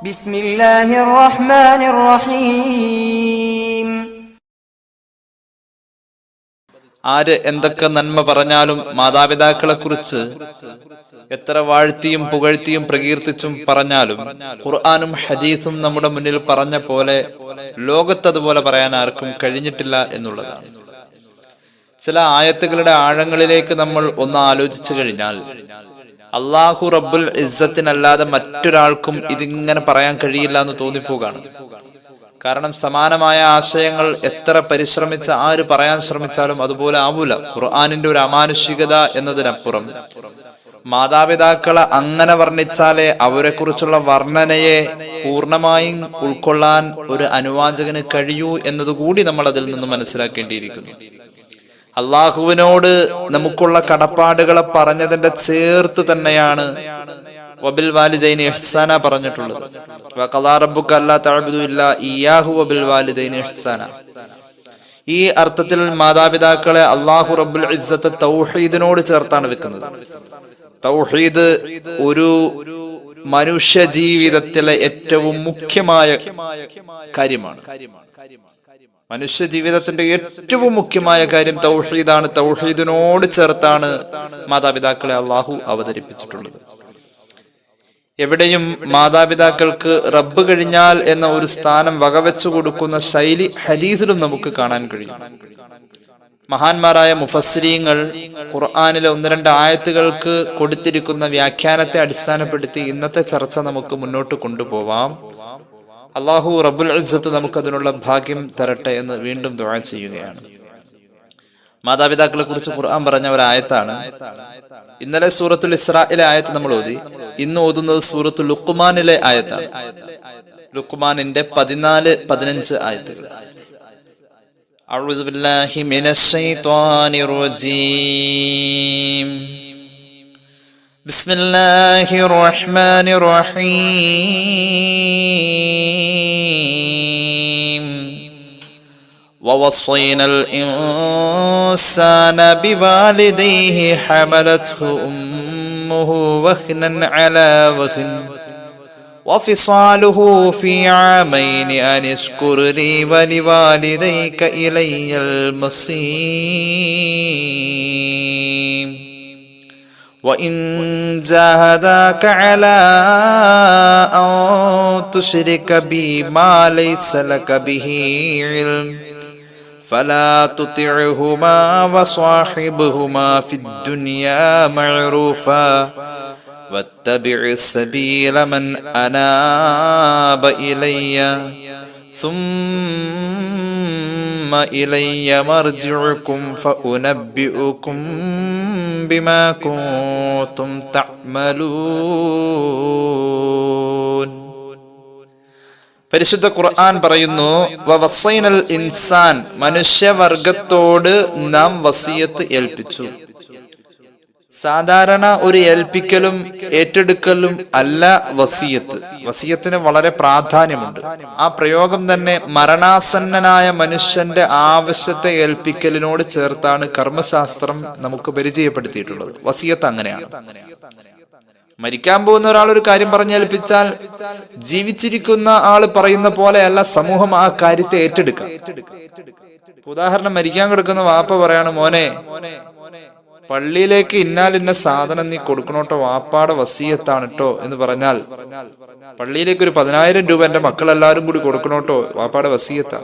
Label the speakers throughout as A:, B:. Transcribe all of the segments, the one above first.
A: ബിസ്മില്ലാഹിർ റഹ്മാനിർ റഹീം.
B: ആര് എന്തൊക്കെ നന്മ പറഞ്ഞാലും മാതാപിതാക്കളെ കുറിച്ച് എത്ര വാഴ്ത്തിയും പുകഴ്ത്തിയും പ്രകീർത്തിച്ചും പറഞ്ഞാലും ഖുർആനും ഹദീസും നമ്മുടെ മുന്നിൽ പറഞ്ഞ പോലെ ലോകത്തതുപോലെ പറയാൻ ആർക്കും കഴിഞ്ഞിട്ടില്ല എന്നുള്ളതാണ്. ചില ആയത്തുകളുടെ ആഴങ്ങളിലേക്ക് നമ്മൾ ഒന്ന് ആലോചിച്ചു കഴിഞ്ഞാൽ അല്ലാഹു റബ്ബുൽ ഇസ്സത്തിനല്ലാതെ മറ്റൊരാൾക്കും ഇതിങ്ങനെ പറയാൻ കഴിയില്ല എന്ന് തോന്നിപ്പോകാണ്. കാരണം സമാനമായ ആശയങ്ങൾ എത്ര പരിശ്രമിച്ച ആര് പറയാൻ ശ്രമിച്ചാലും അതുപോലെ ആവൂല. ഖുർആനിന്റെ ഒരു അമാനുഷികത എന്നതിനപ്പുറം മാതാപിതാക്കളെ അങ്ങനെ വർണ്ണിച്ചാലേ അവരെ കുറിച്ചുള്ള വർണ്ണനയെ പൂർണ്ണമായും ഉൾക്കൊള്ളാൻ ഒരു അനുവാചകന് കഴിയൂ എന്നതുകൂടി നമ്മൾ അതിൽ നിന്ന് മനസ്സിലാക്കേണ്ടിയിരിക്കുന്നു. അള്ളാഹുവിനോട് നമുക്കുള്ള കടപ്പാടുകളെ പറഞ്ഞതിന്റെ ചേർത്ത് തന്നെയാണ് വബിൽ വാലിദൈനി ഇഹ്സാന പറഞ്ഞിട്ടുള്ളത്. വഖദാ റബ്ബുക അല്ലാ തഅബ്ദു ഇല്ലാ ഇയ്യാഹു വബിൽ വാലിദൈനി ഇഹ്സാന. ഈ അർത്ഥത്തിൽ മാതാപിതാക്കളെ അല്ലാഹു റബ്ബുൽ ഇസ്സത്ത് തൗഹീദിനോട് ചേർത്താണ് വെക്കുന്നത്. തൗഹീദ് ഒരു മനുഷ്യ ജീവിതത്തിലെ ഏറ്റവും മുഖ്യമായ കാര്യമാണ്. മനുഷ്യ ജീവിതത്തിന്റെ ഏറ്റവും മുഖ്യമായ കാര്യം തൗഹീദാണ്. തൗഹീദിനോട് ചേർത്താണ് മാതാപിതാക്കളെ അള്ളാഹു അവതരിപ്പിച്ചിട്ടുള്ളത്. എവിടെയും മാതാപിതാക്കൾക്ക് റബ്ബ് കഴിഞ്ഞാൽ എന്ന ഒരു സ്ഥാനം വകവെച്ചു കൊടുക്കുന്ന ശൈലി ഹദീസിലും നമുക്ക് കാണാൻ കഴിയും. മഹാന്മാരായ മുഫസ്സിരീങ്ങൾ ഖുർആനിലെ 1-2 ആയത്തുകൾക്ക് കൊടുത്തിരിക്കുന്ന വ്യാഖ്യാനത്തെ അടിസ്ഥാനപ്പെടുത്തി ഇന്നത്തെ ചർച്ച നമുക്ക് മുന്നോട്ട് കൊണ്ടുപോവാം. അല്ലാഹു റബ്ബുൽ ഇസ്സത്ത് നമുക്കതിനുള്ള ഭാഗ്യം തരട്ടെ എന്ന് വീണ്ടും ദുആ ചെയ്യുകയാണ്. മാതാപിതാക്കളെ കുറിച്ച് ഖുർആൻ പറഞ്ഞ ഒരു ആയത്താണ്. ഇന്നലെ സൂറത്തുൽ ഇസ്രായിലെ ആയത്ത് നമ്മൾ ഓതി. ഇന്ന് ഓതുന്നത് സൂറത്തുൽ ലുഖ്മാനിലെ ആയത്താണ്. ലുഖ്മാനിന്റെ 14-15 ആയത്തുകൾ. അഊദു ബില്ലാഹി മിനശ് ശൈത്വാനിർ റജീം. ബിസ്മില്ലാഹിർ റഹ്മാനിർ റഹീം. ووصينا الإنسان بوالديه حملته أمه وهنا على وهن وفصاله في عامين أن اشكر لي ولوالديك إلي المصير وإن جاهداك على أن تشرك بي ما ليس لك به علم فلا تطعهما وصاحبهما في الدنيا معروفا واتبع سبيل من أناب إلي ثم إلي مرجعكم فأنبئكم بما كنتم تعملون. പരിശുദ്ധ ഖുർആൻ പറയുന്നു, വവസ്സൈനൽ ഇൻസാൻ, മനുഷ്യവർഗത്തോട് നാം വസിയത്ത് ഏൽപ്പിച്ചു. സാധാരണ ഒരു ഏൽപ്പിക്കലും ഏറ്റെടുക്കലും അല്ല വസിയത്ത്. വസിയത്തിന് വളരെ പ്രാധാന്യമുണ്ട്. ആ പ്രയോഗം തന്നെ മരണാസന്നനായ മനുഷ്യന്റെ ആവശ്യത്തെ ഏൽപ്പിക്കലിനോട് ചേർത്താണ് കർമ്മശാസ്ത്രം നമുക്ക് പരിചയപ്പെടുത്തിയിട്ടുള്ളത്. വസിയത്ത് അങ്ങനെയാണ്. മരിക്കാൻ പോകുന്ന ഒരാൾ ഒരു കാര്യം പറഞ്ഞേൽപ്പിച്ചാൽ ജീവിച്ചിരിക്കുന്ന ആള് പറയുന്ന പോലെയല്ല സമൂഹം ആ കാര്യത്തെ ഏറ്റെടുക്കുക. ഉദാഹരണം, മരിക്കാൻ കിടക്കുന്ന വാപ്പ പറയാണ്, മോനെ പള്ളിയിലേക്ക് ഇന്നാലിന്ന സാധനം നീ കൊടുക്കണോട്ടോ, വാപ്പാടെ വസിയത്താണ് കേട്ടോ എന്ന് പറഞ്ഞാൽ പള്ളിയിലേക്ക് ഒരു 10,000 രൂപ എന്റെ മക്കളെല്ലാരും കൂടി കൊടുക്കണോട്ടോ, വാപ്പാടെ വസിയത്താ.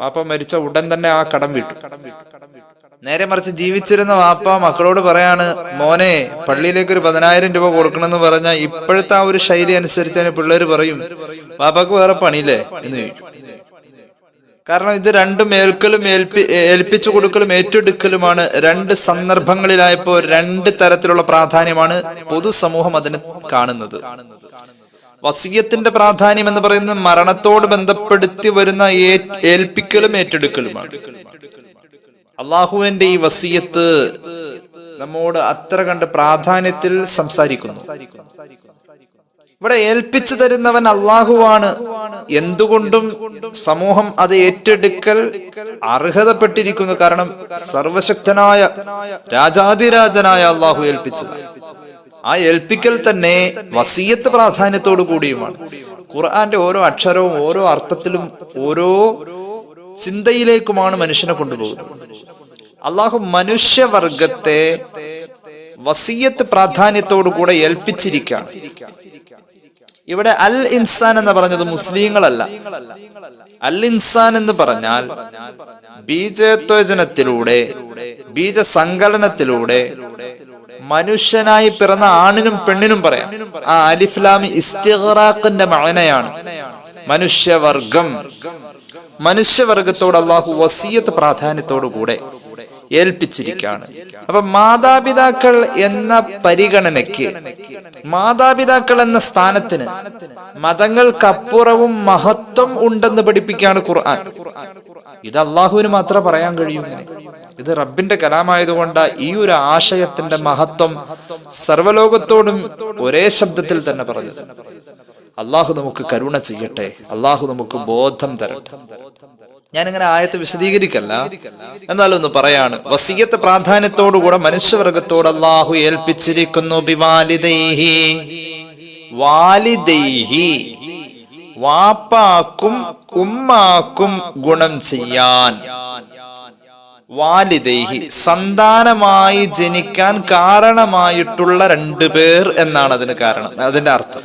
B: വാപ്പ മരിച്ച ഉടൻ തന്നെ ആ കടം വിട്ടു. നേരെ മറിച്ച് ജീവിച്ചിരുന്ന വാപ്പ മക്കളോട് പറയാണ്, മോനെ പള്ളിയിലേക്ക് ഒരു 10,000 രൂപ കൊടുക്കണമെന്ന് പറഞ്ഞാൽ ഇപ്പോഴത്തെ ആ ഒരു ശൈലി അനുസരിച്ച് പിള്ളേര് പറയും, വാപ്പാക്ക് വേറെ പണിയില്ലേ എന്ന് ചോദിക്കും. കാരണം ഇത് രണ്ടും ഏൽപ്പിച്ചു കൊടുക്കലും ഏറ്റെടുക്കലുമാണ്. 2 സന്ദർഭങ്ങളിലായപ്പോ 2 തരത്തിലുള്ള പ്രാധാന്യമാണ് പൊതുസമൂഹം അതിന് കാണുന്നത്. വസിയത്തിന്റെ പ്രാധാന്യം എന്ന് പറയുന്നത് മരണത്തോട് ബന്ധപ്പെടുത്തി വരുന്ന ഏൽപ്പിക്കലും ഏറ്റെടുക്കലുമാണ്. അള്ളാഹുവിന്റെ ഈ വസിയത്ത് നമ്മോട് അത്ര കണ്ട് പ്രാധാന്യത്തിൽ സംസാരിക്കുന്നു. ഇവിടെ ഏൽപ്പിച്ചു തരുന്നവൻ അള്ളാഹുവാണ്. എന്തുകൊണ്ടും സമൂഹം അത് ഏറ്റെടുക്കൽ അർഹതപ്പെട്ടിരിക്കുന്നു. കാരണം സർവശക്തനായ രാജാതിരാജനായ അള്ളാഹു ഏൽപ്പിച്ചത്. ആ ഏൽപ്പിക്കൽ തന്നെ വസിയത്ത് പ്രാധാന്യത്തോടു കൂടിയുമാണ്. ഖുർആന്റെ ഓരോ അക്ഷരവും ഓരോ അർത്ഥത്തിലും ഓരോ ചിന്തയിലേക്കുമാണ് മനുഷ്യനെ കൊണ്ടുപോകുന്നത്. അള്ളാഹു മനുഷ്യവർഗത്തെ വസിയത്ത് പ്രാധാന്യത്തോടു കൂടെ ഏൽപ്പിച്ചിരിക്കുകയാണ്. ഇവിടെ അൽ ഇൻസാൻ എന്ന് പറഞ്ഞത് മുസ്ലിങ്ങളല്ല. അൽ ഇൻസാൻ എന്ന് പറഞ്ഞാൽ ബീജത്വജനത്തിലൂടെ ബീജസങ്കലനത്തിലൂടെ മനുഷ്യനായി പിറന്ന ആണിനും പെണ്ണിനും പറയാം. ആ അലിഫ്ലാമി ഇസ്തിഗ്റാഖിന്റെ മഅനയാണ് മനുഷ്യവർഗം. മനുഷ്യവർഗത്തോട് അള്ളാഹു വസിയത്ത് പ്രാധാന്യത്തോടു കൂടെ ഏൽപ്പിച്ചിരിക്കുകയാണ്. അപ്പൊ മാതാപിതാക്കൾ എന്ന പരിഗണനയ്ക്ക്, മാതാപിതാക്കൾ എന്ന സ്ഥാനത്തിന് മതങ്ങൾക്കപ്പുറവും മഹത്വം ഉണ്ടെന്ന് പഠിപ്പിക്കുകയാണ് ഖുർആൻ. ഇത് അള്ളാഹുവിന് മാത്രമേ പറയാൻ കഴിയൂ. ഇത് റബ്ബിന്റെ കലാമായതുകൊണ്ട് ഈ ഒരു ആശയത്തിന്റെ മഹത്വം സർവ്വലോകത്തോടും ഒരേ ശബ്ദത്തിൽ തന്നെ പറഞ്ഞത്. അള്ളാഹു നമുക്ക് കരുണ ചെയ്യട്ടെ, അള്ളാഹു നമുക്ക് ബോധം തരട്ടെ. ഞാനിങ്ങനെ ആയത്ത് വിശദീകരിക്കല്ല, എന്നാലും ഒന്ന് പറയാണ്. വസിയത്ത് പ്രാധാന്യത്തോടുകൂടെ മനുഷ്യവർഗത്തോട് അള്ളാഹു ഏൽപ്പിച്ചിരിക്കുന്നു. ബിവാലിദൈഹി, വാലിദൈഹി, വാപ്പാക്കും ഉമ്മാക്കും ഗുണം ചെയ്യാൻ. വാലിദൈഹി, സന്താനമായി ജനിക്കാൻ കാരണമായിട്ടുള്ള രണ്ടുപേർ എന്നാണ് അതിന് കാരണം, അതിന്റെ അർത്ഥം.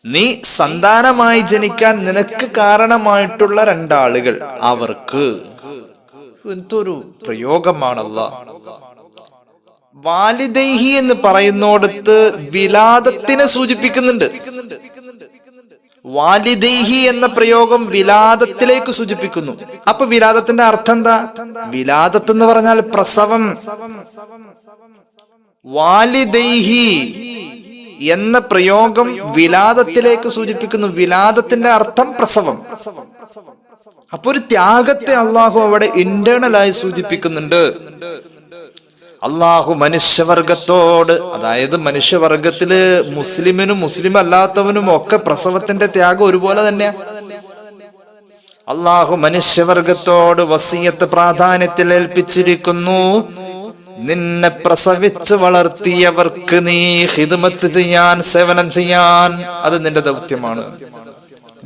B: നീ സന്താനമായി ജനിക്കാൻ നിനക്ക് കാരണമായിട്ടുള്ള രണ്ടാളുകൾ, അവർക്ക്. എന്തൊരു പ്രയോഗമാണല്ല. വാലിദൈഹി എന്ന് പറയുന്നോടത്ത് വിലാദത്തിനെ സൂചിപ്പിക്കുന്നുണ്ട്. വാലിദൈഹി എന്ന പ്രയോഗം വിലാദത്തിലേക്ക് സൂചിപ്പിക്കുന്നു. അപ്പൊ വിലാദത്തിന്റെ അർത്ഥം എന്താ? വിലാദത്ത് എന്ന് പറഞ്ഞാൽ പ്രസവം. വാലിദൈഹി എന്ന പ്രയോഗം വിലാദത്തിലേക്ക് സൂചിപ്പിക്കുന്നു. വിലാദത്തിന്റെ അർത്ഥം പ്രസവം. അപ്പൊ ഒരു ത്യാഗത്തെ അള്ളാഹു അവിടെ ഇന്റേണലായി സൂചിപ്പിക്കുന്നുണ്ട്. അള്ളാഹു മനുഷ്യവർഗത്തോട്, അതായത് മനുഷ്യവർഗത്തില് മുസ്ലിമിനും മുസ്ലിം അല്ലാത്തവനും ഒക്കെ പ്രസവത്തിന്റെ ത്യാഗം ഒരുപോലെ തന്നെയാ. അള്ളാഹു മനുഷ്യവർഗത്തോട് വസിയത്ത് പ്രാധാന്യത്തിൽ ഏൽപ്പിച്ചിരിക്കുന്നു. നിന്നെ പ്രസവിച്ച് വളർത്തിയവർക്ക് നീ ഖിദ്മത്ത് ചെയ്യാൻ, സേവനം ചെയ്യാൻ, അത് നിന്റെ ദൗത്യമാണ്.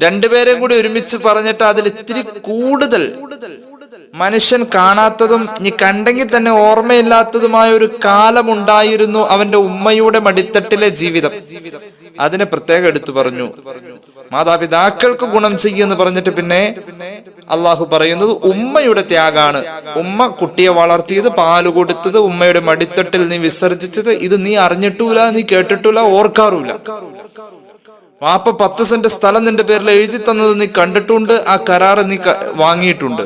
B: രണ്ടുപേരെയും കൂടി ഒരുമിച്ച് പറഞ്ഞിട്ട് അതിൽ ഇത്തിരി കൂടുതൽ മനുഷ്യൻ കാണാത്തതും നീ കണ്ടെങ്കിൽ തന്നെ ഓർമ്മയില്ലാത്തതുമായ ഒരു കാലമുണ്ടായിരുന്നു അവന്റെ ഉമ്മയുടെ മടിത്തട്ടിലെ ജീവിതം. അതിനെ പ്രത്യേകം എടുത്തു പറഞ്ഞു. മാതാപിതാക്കൾക്ക് ഗുണം ചെയ്യുമെന്ന് പറഞ്ഞിട്ട് പിന്നെ അള്ളാഹു പറയുന്നത് ഉമ്മയുടെ ത്യാഗാണ്. ഉമ്മ കുട്ടിയെ വളർത്തിയത്, പാല് കൊടുത്തത്, ഉമ്മയുടെ മടിത്തട്ടിൽ നീ വിസർജിച്ചത്, ഇത് നീ അറിഞ്ഞിട്ടൂല, നീ കേട്ടിട്ടൂല, ഓർക്കാറൂല. വാപ്പ 10 സെന്റ് സ്ഥലം നിന്റെ പേരിൽ എഴുതി തന്നത് നീ കണ്ടിട്ടുണ്ട്, ആ കരാറ് നീ വാങ്ങിയിട്ടുണ്ട്.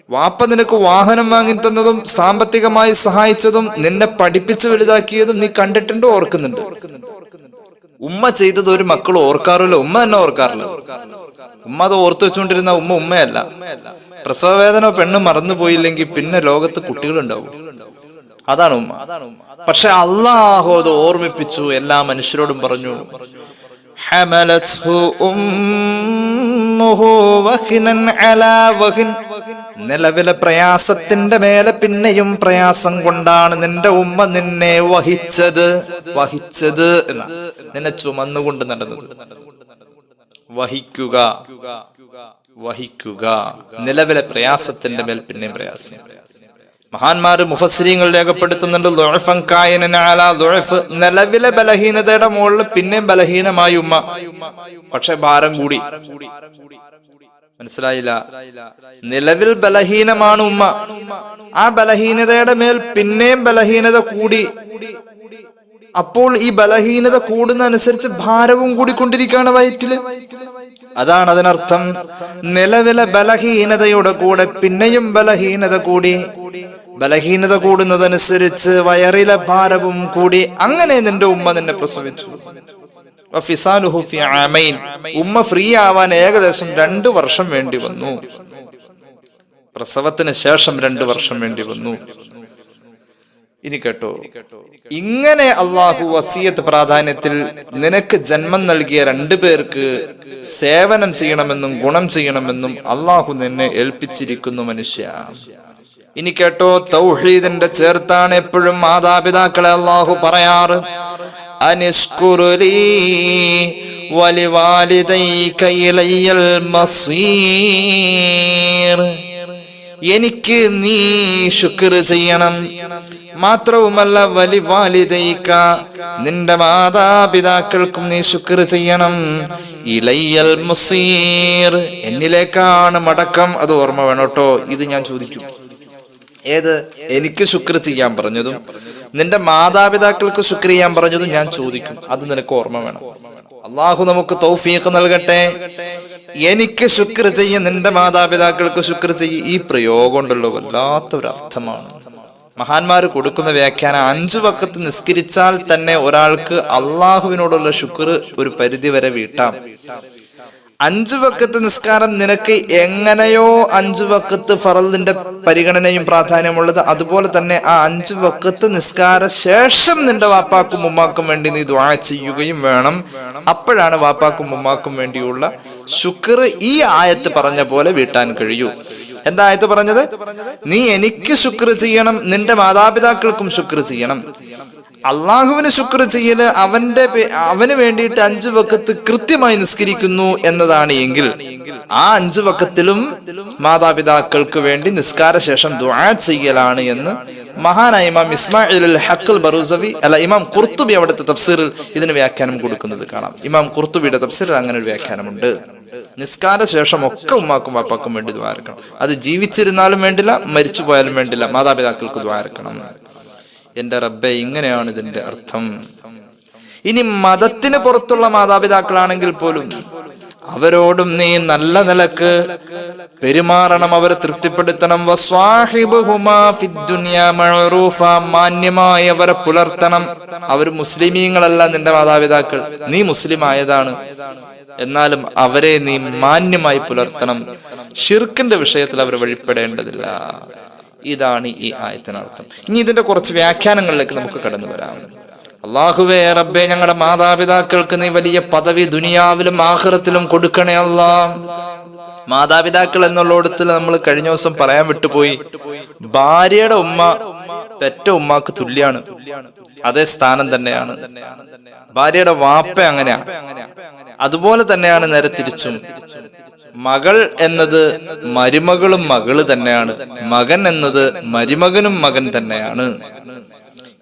B: വാപ്പ നിനക്ക് വാഹനം വാങ്ങി തന്നതും സാമ്പത്തികമായി സഹായിച്ചതും നിന്നെ പഠിപ്പിച്ച് വലുതാക്കിയതും നീ കണ്ടിട്ടുണ്ട്, ഓർക്കുന്നുണ്ട്. ഉമ്മ ചെയ്തത് ഒരു മക്കൾ ഓർക്കാറില്ല, ഉമ്മ തന്നെ ഓർക്കാറില്ല. ഉമ്മ അത് ഓർത്തു വെച്ചുകൊണ്ടിരുന്ന ഉമ്മയല്ല. പ്രസവവേദന പെണ്ണ് മറന്നുപോയില്ലെങ്കിൽ പിന്നെ ലോകത്ത് കുട്ടികളുണ്ടാവും. അതാണ് ഉമ്മ. പക്ഷെ അള്ളാഹു അത് ഓർമ്മിപ്പിച്ചു, എല്ലാ മനുഷ്യരോടും പറഞ്ഞു. നിലവിലെ പ്രയാസത്തിന്റെ മേലെ പിന്നെയും പ്രയാസം കൊണ്ടാണ് നിന്റെ ഉമ്മ നിന്നെ വഹിച്ചത് എന്ന, നിന്നെ ചുമന്നുകൊണ്ട് നടന്നത്. വഹിക്കുക, നിലവിലെ പ്രയാസത്തിന്റെ മേൽ പിന്നെയും പ്രയാസം. മഹാന്മാര് മുഫസ്സിരീങ്ങൾ രേഖപ്പെടുത്തുന്നുണ്ട്, നിലവിലെ ബലഹീനതയുടെ മുകളിൽ പിന്നെയും ബലഹീനമായി ഉമ്മ, പക്ഷെ ഭാരം കൂടി. മനസ്സിലായില്ല? നിലവിൽ ബലഹീനമാണ് ഉമ്മ, ആ ബലഹീനതയുടെ മേൽ പിന്നെയും ബലഹീനത കൂടി. അപ്പോൾ ഈ ബലഹീനത കൂടുന്ന അനുസരിച്ച് ഭാരവും കൂടിക്കൊണ്ടിരിക്കുകയാണ് വയറ്റില്. അതാണ് അതിനർത്ഥം. നിലവിലെ ബലഹീനതയുടെ കൂടെ പിന്നെയും ബലഹീനത കൂടി. ബലഹീനത കൂടുന്നതനുസരിച്ച് വയറിലെ ഭാരവും കൂടി. അങ്ങനെ നിന്റെ ഉമ്മ നിന്നെ പ്രസവിച്ചു. ഉമ്മ ഫ്രീ ആവാൻ ഏകദേശം 2 വർഷം വേണ്ടി വന്നു. പ്രസവത്തിന് ശേഷം 2 വർഷം വേണ്ടി വന്നു. ഇനി കേട്ടോ, ഇങ്ങനെ അള്ളാഹു വസിയത്ത് പ്രാധാന്യത്തിൽ നിനക്ക് ജന്മം നൽകിയ 2 പേർക്ക് സേവനം ചെയ്യണമെന്നും ഗുണം ചെയ്യണമെന്നും അള്ളാഹു നിന്നെ ഏൽപ്പിച്ചിരിക്കുന്നു മനുഷ്യ. ഇനി കേട്ടോ, തൗഹീദിന്റെ ചേർത്താണ് എപ്പോഴും മാതാപിതാക്കളെ അള്ളാഹു പറയാറ്. അനിഷ്കുറുലീ വലിവാലിദൈക ഇലയ്യൽ മസീർ. എനിക്ക് നീ ശുക്ർ ചെയ്യണം. മാത്രവുമല്ല വലിവാലിദൈക, നിന്റെ മാതാപിതാക്കൾക്കും നീ ശുക്ർ ചെയ്യണം. ഇലയ്യൽ മസീർ, എന്നിലേക്കാണ് മടക്കം. അത് ഓർമ്മ വേണം കേട്ടോ. ഇത് ഞാൻ ചോദിക്കും. ഏത്? എനിക്ക് ശുക്ർ ചെയ്യാൻ പറഞ്ഞതും നിന്റെ മാതാപിതാക്കൾക്ക് ശുക്ർ ചെയ്യാൻ പറഞ്ഞതും ഞാൻ ചോദിക്കും. അത് നിനക്ക് ഓർമ്മ വേണം. അള്ളാഹു നമുക്ക് തൗഫീഖ് നൽകട്ടെ. എനിക്ക് ശുക്ർ ചെയ്യ, നിന്റെ മാതാപിതാക്കൾക്ക് ശുക്ർ ചെയ്യ. ഈ പ്രയോഗം ഉണ്ടല്ലോ, വല്ലാത്തൊരർത്ഥമാണ്. മഹാന്മാര് കൊടുക്കുന്ന വ്യാഖ്യാനം 5 വഖത്ത് നിസ്കരിച്ചാൽ തന്നെ ഒരാൾക്ക് അള്ളാഹുവിനോടുള്ള ശുക്ർ ഒരു പരിധി വരെ വീട്ടാം. 5 വഖത്ത് നിസ്കാരം നിനക്ക് എങ്ങനെയോ 5 വഖത്ത് ഫറളിന്റെ പരിഗണനയും പ്രാധാന്യമുള്ളത്, അതുപോലെ തന്നെ ആ 5 വഖത്ത് നിസ്കാര ശേഷം നിന്റെ വാപ്പാക്കും ഉമ്മാക്കും വേണ്ടി നീ ദുആ ചെയ്യുകയും വേണം. അപ്പോഴാണ് വാപ്പാക്കും ഉമ്മാക്കും വേണ്ടിയുള്ള ശുക്ർ ഈ ആയത്ത് പറഞ്ഞ പോലെ വീട്ടാൻ കഴിയൂ. എന്താ ആയത്ത് പറഞ്ഞത്? നീ എനിക്ക് ശുക്ർ ചെയ്യണം, നിന്റെ മാതാപിതാക്കൾക്കും ശുക്ർ ചെയ്യണം. അള്ളാഹുവിന് ശുക്ർ ചെയ്യല് അവന് വേണ്ടിയിട്ട് 5 വഖത്ത് കൃത്യമായി നിസ്കരിക്കുന്നു എന്നതാണ് എങ്കിൽ ആ 5 വഖത്തിലും മാതാപിതാക്കൾക്ക് വേണ്ടി നിസ്കാര ശേഷം ദുആ ചെയ്യലാണ് എന്ന് മഹാനായ ഇമാം ഇസ്മാഇൽ അൽ ഹഖ് അൽ ബറൂസവി ഇമാം ഖുർത്തുബി അവിടുത്തെ തഫ്സീറിൽ ഇതിന് വ്യാഖ്യാനം കൊടുക്കുന്നത് കാണാം. ഇമാം ഖുർത്തുബിയുടെ തഫ്സീറിൽ അങ്ങനെ ഒരു വ്യാഖ്യാനമുണ്ട്. നിസ്കാര ശേഷം ഒക്കെ ഉമ്മാക്കും വാപ്പാക്കും വേണ്ടി ദുആ ഇറക്കണം. അത് ജീവിച്ചിരുന്നാലും വേണ്ടില്ല, മരിച്ചു പോയാലും വേണ്ടില്ല, മാതാപിതാക്കൾക്ക് ദുആ ഇറക്കണം. എന്റെ റബ്ബേ, ഇങ്ങനെയാണ് ഇതിന്റെ അർത്ഥം. ഇനി മതത്തിന് പുറത്തുള്ള മാതാപിതാക്കളാണെങ്കിൽ പോലും അവരോടും നീ നല്ല നിലക്ക് പെരുമാറണം, അവരെ തൃപ്തിപ്പെടുത്തണം. വസ്വാഹിബുഹുമാ ഫിദ്ദുനിയാ മഅറൂഫ, മാന്യമായി അവരെ പുലർത്തണം. അവർ മുസ്ലിമീങ്ങളല്ല നിന്റെ മാതാപിതാക്കൾ, നീ മുസ്ലിം ആയതാണ്, എന്നാലും അവരെ നീ മാന്യമായി പുലർത്തണം. ഷിർക്കിന്റെ വിഷയത്തിൽ അവർ വഴിപ്പെടേണ്ടതില്ല. ഇതാണ് ഈ ആയത്തിനർത്ഥം. ഇനി ഇതിന്റെ കുറച്ച് വ്യാഖ്യാനങ്ങളിലേക്ക് നമുക്ക് കടന്നു വരാം. അല്ലാഹുവേ റബ്ബേ, ഞങ്ങളുടെ മാതാപിതാക്കൾക്ക് നീ വലിയ പദവി ദുനിയാവിലും ആഖിറത്തിലും കൊടുക്കണേ അല്ലാ. മാതാപിതാക്കൾ എന്നുള്ളിടത്തിൽ നമ്മൾ കഴിഞ്ഞ ദിവസം പറയാൻ വിട്ടുപോയി, ഭാര്യയുടെ ഉമ്മ പെറ്റ ഉമ്മാക്ക് തുല്യാണ്, അതേ സ്ഥാനം തന്നെയാണ്. ഭാര്യയുടെ വാപ്പ അങ്ങനെയാ, അതുപോലെ തന്നെയാണ് നേരെ തിരിച്ചും. മകൾ എന്നത് മരുമകളും മകള് തന്നെയാണ്, മകൻ എന്നത് മരുമകനും മകൻ തന്നെയാണ്.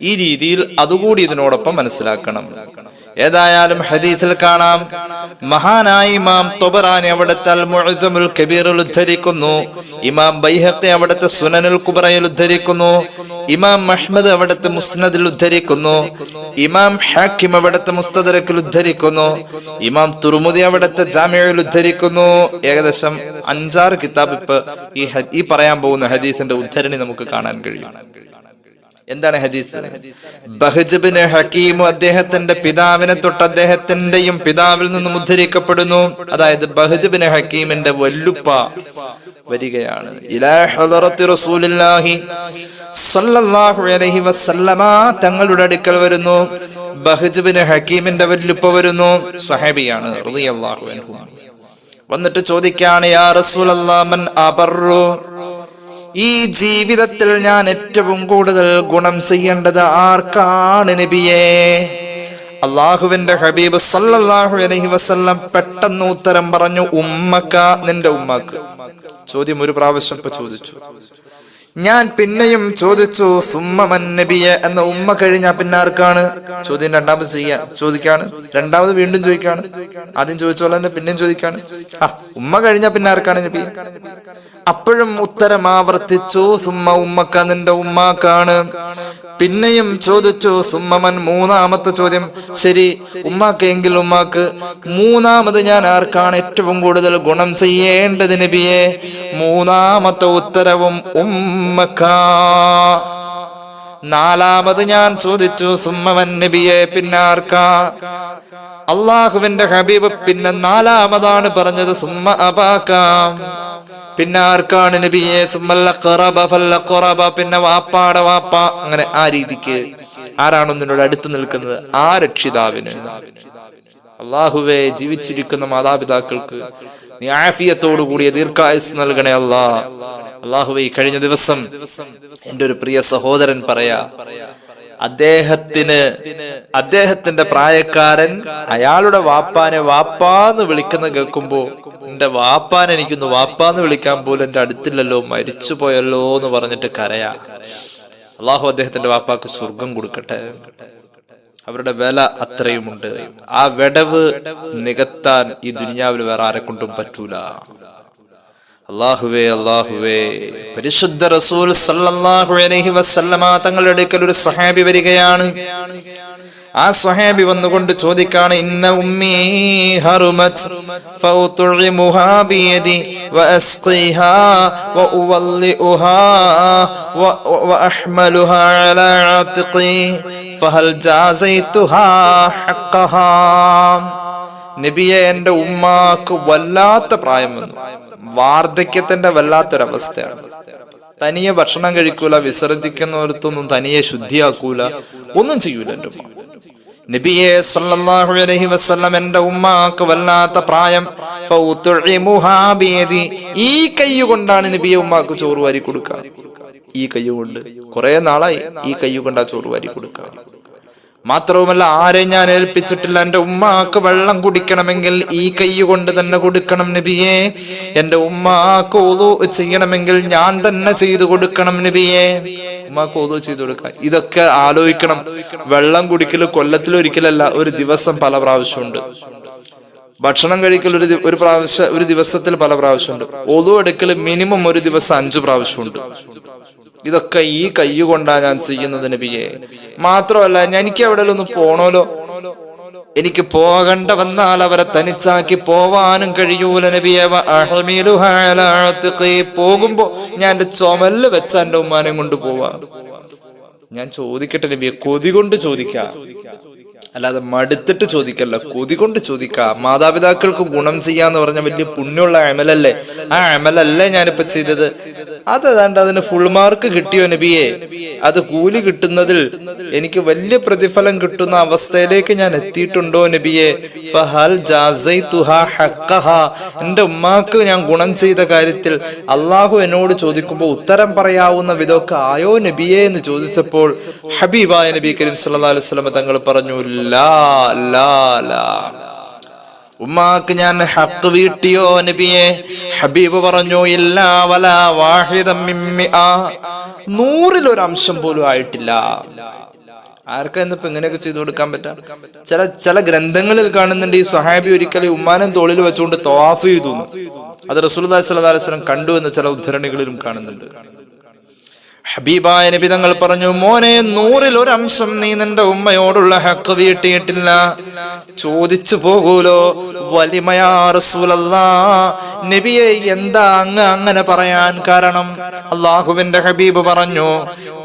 B: ഈ രീതിയിൽ അതുകൂടി ഇതിനോടൊപ്പം മനസ്സിലാക്കണം. ഏതായാലും ഹദീസിൽ കാണാം, മഹാനായ ഇമാം തൊബറാനി അവിടുത്തെ അൽ മുഅ്ജമുൽ കബീറിൽ ഉദ്ധരിക്കുന്നു, ഇമാം ബൈഹഖി അവിടുത്തെ സുനനുൽ കുബ്രയിൽ ഉദ്ധരിക്കുന്നു, ഇമാം അഹ്മദ് അവിടുത്തെ മുസ്നദിൽ ഉദ്ധരിക്കുന്നു, ഇമാം ഹാക്കിം അവിടുത്തെ മുസ്തദറക്കിൽ ഉദ്ധരിക്കുന്നു, ഇമാം തുർമുദി അവിടുത്തെ ജാമിഉൽ ഉദ്ധരിക്കുന്നു. ഏകദേശം 5-6 കിതാബ് ഇപ്പൊ ഈ പറയാൻ പോകുന്ന ഹദീസിന്റെ ഉദ്ധരണി നമുക്ക് കാണാൻ കഴിയും. എന്താണ് ഹദീസ്? ബഹ്ജ് ഇബ്നു ഹകീം അദ്ദേഹത്തിന്റെ പിതാവിനെ തൊട്ട് അദ്ദേഹത്തിന്റെയും പിതാവിൽ നിന്നും ഉദ്ധരിക്കപ്പെടുന്നു. അതായത് ബഹ്ജ് ഇബ്നു ഹകീമിന്റെ വല്ലുപ്പ വരികയാണ്, ഇലാ ഹളറത്തി റസൂലുള്ളാഹി സ്വല്ലല്ലാഹു അലൈഹി വസല്ലമ തങ്ങളുടെ അടുക്കൽ വരുന്നു. ബഹ്ജ് ഇബ്നു ഹകീമിന്റെ വല്ലുപ്പ വരുന്നു, സ്വഹാബിയാണ് റളിയല്ലാഹു അൻഹു. വന്നിട്ട് ചോദിക്കാണ്, യാ റസൂലല്ലാഹ് മൻ അബറു, ഈ ജീവിതത്തിൽ ഞാൻ ഏറ്റവും കൂടുതൽ ഗുണം ചെയ്യേണ്ടത് ആർക്കാണ് നബിയേ? അള്ളാഹുവിന്റെ ഹബീബ് സല്ലല്ലാഹു അലൈഹി വസല്ലം പെട്ടെന്ന് ഉത്തരം പറഞ്ഞു, ഉമ്മക്ക, നിന്റെ ഉമ്മക്ക്. ചോദ്യം ഒരു പ്രാവശ്യം ഇപ്പൊ ചോദിച്ചു. ഞാൻ പിന്നെയും ചോദിച്ചു, സുമ്മമൻ നബിയെ, എന്ന ഉമ്മ കഴിഞ്ഞാ പിന്നെ ആർക്കാണ്? ചോദ്യം രണ്ടാമത് ചോദിക്കാണ്, രണ്ടാമത് വീണ്ടും ചോദിക്കാണ്. ആദ്യം ചോദിച്ചോളെ തന്നെ പിന്നെയും ചോദിക്കാണ്, ഉമ്മ കഴിഞ്ഞാ പിന്നെ ആർക്കാണ് നബി? അപ്പോഴും ഉത്തരം ആവർത്തിച്ചു, സുമ്മ ഉമ്മക്ക, നിന്റെ ഉമ്മാക്കാണ്. പിന്നെയും ചോദിച്ചു, സുമ്മമൻ, മൂന്നാമത്തെ ചോദ്യം. ശരി, ഉമ്മാക്കെങ്കിൽ ഉമ്മാക്ക്. മൂന്നാമത് ഞാൻ ആർക്കാണ് ഏറ്റവും കൂടുതൽ ഗുണം ചെയ്യേണ്ടത് നബിയെ? മൂന്നാമത്തെ ഉത്തരവും ഉമ്മക്ക. നാലാമത് ഞാൻ ചോദിച്ചു, സുമ്മമൻ നബിയെ, പിന്നെ ആർക്കാ? അള്ളാഹുവിന്റെ ഹബീബ് പിന്നെ നാലാമതാണ് പറഞ്ഞത്, സുമ്മ അബാക്ക, പിന്നെ ആർക്കാണ് നബിയെ? പിന്നെ വാപ്പാടെ വാപ്പ. അങ്ങനെ ആ രീതിക്ക് ആരാണോ നിന്നോട് അടുത്ത് നിൽക്കുന്നത് ആ രക്ഷിതാവിന്. അള്ളാഹുവേ, ജീവിച്ചിരിക്കുന്ന മാതാപിതാക്കൾക്ക് നീ ആഫിയത്തോടു കൂടിയ ദീർഘായുസ് നൽകണേ അല്ലാ. അള്ളാഹുവേ, കഴിഞ്ഞ ദിവസം എന്റെ ഒരു പ്രിയ സഹോദരൻ പറയാ,
C: അദ്ദേഹത്തിന്റെ പ്രായക്കാരൻ അയാളുടെ വാപ്പാനെ വാപ്പാന്ന് വിളിക്കുന്ന കേൾക്കുമ്പോ എന്റെ വാപ്പാനെ എനിക്കൊന്ന് വാപ്പാന്ന് വിളിക്കാൻ പോലും എന്റെ അടുത്തില്ലല്ലോ, മരിച്ചു പോയല്ലോ എന്ന് പറഞ്ഞിട്ട് കരയാ. അള്ളാഹു അദ്ദേഹത്തിന്റെ വാപ്പാക്ക് സ്വർഗം കൊടുക്കട്ടെ. അവരുടെ വില അത്രയുമുണ്ട്. ആ വിടവ് നികത്താൻ ഈ ദുനിയാവിൽ വേറെ ആരെ കൊണ്ടും പറ്റൂല. അല്ലാഹുവേ അല്ലാഹുവേ, പരിശുദ്ധ റസൂൽ സല്ലല്ലാഹു അലൈഹി വസല്ലമ തങ്ങളുടെ അടുക്കൽ ഒരു സ്വഹാബി വരികയാണ്. ആ സ്വഹാബി വന്നുകൊണ്ട് ചോദിക്കാണ്, ഇന്ന ഉമ്മീ ഹറുമത് ഫൗതുഇമുഹാ ബിയദി വഅസ്ഖിഹാ വഉവല്ലിഉഹാ വഅഹ്മലുഹാ അലാ അത്ഖി ഫഹൽ ജാസൈതുഹാ ഹഖഹാ. നബിയെ, എന്റെ ഉമ്മാക്ക് വല്ലാത്ത പ്രായം വന്നു, വാർദ്ധക്യത്തിന്റെ വല്ലാത്തൊരവസ്ഥയാണ്. തനിയെ ഭക്ഷണം കഴിക്കൂല, വിസർജിക്കുന്നവരത്തൊന്നും തനിയെ ശുദ്ധിയാക്കൂല, ഒന്നും ചെയ്യൂല എന്റെ ഉമ്മ. നബിയെ സല്ലല്ലാഹു അലൈഹി വസല്ലം, എന്റെ ഉമ്മാക്ക് വല്ലാത്ത പ്രായം. ഫൗതുഇമുഹാ ബിയദി, ഈ കൈ കൊണ്ടാണ് നബിയെ ഉമ്മാക്ക് ചോറ് വാരി കൊടുക്കുക. ഈ കൈ കൊണ്ട് കുറെ നാളായി ഈ കൈ കൊണ്ട് ആ ചോറ് വാരി കൊടുക്കുക. മാത്രവുമല്ല, ആരെയും ഞാൻ ഏൽപ്പിച്ചിട്ടില്ല. എന്റെ ഉമ്മാക്ക് വെള്ളം കുടിക്കണമെങ്കിൽ ഈ കൈ കൊണ്ട് തന്നെ കൊടുക്കണം നബിയെ. എന്റെ ഉമ്മാക്ക് ഉളു ചെയ്യണമെങ്കിൽ ഞാൻ തന്നെ ചെയ്തു കൊടുക്കണം നബിയെ. ഉമ്മാക്ക് ഉളു ചെയ്തു കൊടുക്കാം. ഇതൊക്കെ ആലോചിക്കണം. വെള്ളം കുടിക്കൽ കൊല്ലത്തിലൊരിക്കലല്ല, ഒരു ദിവസം പല പ്രാവശ്യമുണ്ട്. ഭക്ഷണം കഴിക്കൽ ഒരു ദിവസത്തിൽ പല പ്രാവശ്യമുണ്ട്. ഉളു എടുക്കൽ മിനിമം ഒരു ദിവസം 5 പ്രാവശ്യമുണ്ട്. ഇതൊക്കെ ഈ കൈ കൊണ്ടാ ഞാൻ ചെയ്യുന്നത് നബിയെ. മാത്രമല്ല, എനിക്ക് എവിടെയെങ്കിലും ഒന്ന് പോണോലോ, എനിക്ക് പോകണ്ട വന്നാൽ അവരെ തനിച്ചാക്കി പോവാനും കഴിയൂല നബിയെ. പോകുമ്പോ ഞാൻ എന്റെ ചുമല് വെച്ച എന്റെ ഉമ്മാനെ കൊണ്ട് പോവാ. ഞാൻ ചോദിക്കട്ടെ നബിയെ, കൊതി കൊണ്ട് ചോദിക്കാം, അല്ലാതെ മടുത്തിട്ട് ചോദിക്കല്ല, കൊതി കൊണ്ട് ചോദിക്കാം. മാതാപിതാക്കൾക്ക് ഗുണം ചെയ്യാന്ന് പറഞ്ഞ വലിയ പുണ്യമുള്ള അമലല്ലേ? ആ അമലല്ലേ ഞാനിപ്പോ ചെയ്തത്? അതേതാണ്ട് അതിന് ഫുൾ മാർക്ക് കിട്ടിയോ നബിയെ? അത് കൂലി കിട്ടുന്നതിൽ എനിക്ക് വലിയ പ്രതിഫലം കിട്ടുന്ന അവസ്ഥയിലേക്ക് ഞാൻ എത്തിയിട്ടുണ്ടോ നബിയെ? ഫഹൽ ജാസൈതുഹാ ഹഖഹാ, എന്റെ ഉമ്മാക്ക് ഞാൻ ഗുണം ചെയ്ത കാര്യത്തിൽ അള്ളാഹു എന്നോട് ചോദിക്കുമ്പോൾ ഉത്തരം പറയാവുന്ന വിധമൊക്കെ ആയോ നബിയെ എന്ന് ചോദിച്ചപ്പോൾ ഹബീബായ നബി കരീം സല്ലല്ലാഹു അലൈഹി വസല്ലം തങ്ങൾ പറഞ്ഞു, ലാ ലാ ലാ, ഉമ്മാക്ക് ഞാൻ ഹഖ് വീട്ടിയോ നബിയെ? ഹബീബ് പറഞ്ഞു, ഇല്ലാ വലാ വാഹിദം മിൻ മിആ, 100-ൽ 1 അംശം പോലും ആയിട്ടില്ല. ആർക്കാ ഇന്നിപ്പോ ഇങ്ങനെയൊക്കെ ചെയ്തു കൊടുക്കാൻ പറ്റാ? ചില ഗ്രന്ഥങ്ങളിൽ കാണുന്നുണ്ട്, ഈ സ്വഹാബി ഒരിക്കലും ഉമ്മാനം തോളിൽ വെച്ചുകൊണ്ട് തവാഫ് ചെയ്തു. അത് റസൂലുള്ളാഹി സ്വല്ലല്ലാഹു അലൈഹി വസല്ലം കണ്ടു എന്ന് ചില ഉദ്ധരണികളിലും കാണുന്നുണ്ട്. ഹബീബായ നബി തങ്ങൾ പറഞ്ഞു, മോനെ, 100-ൽ 1 അംശം നീ നിന്റെ ഉമ്മയോടുള്ള ഹഖ് വീട്ടിയിട്ടില്ല. ചോദിച്ചു പോകൂലോ, വലിമയാ റസൂലല്ലാഹ്, നബിയെ എന്താ അങ്ങനെ പറയാൻ കാരണം? അള്ളാഹുവിന്റെ ഹബീബ് പറഞ്ഞു,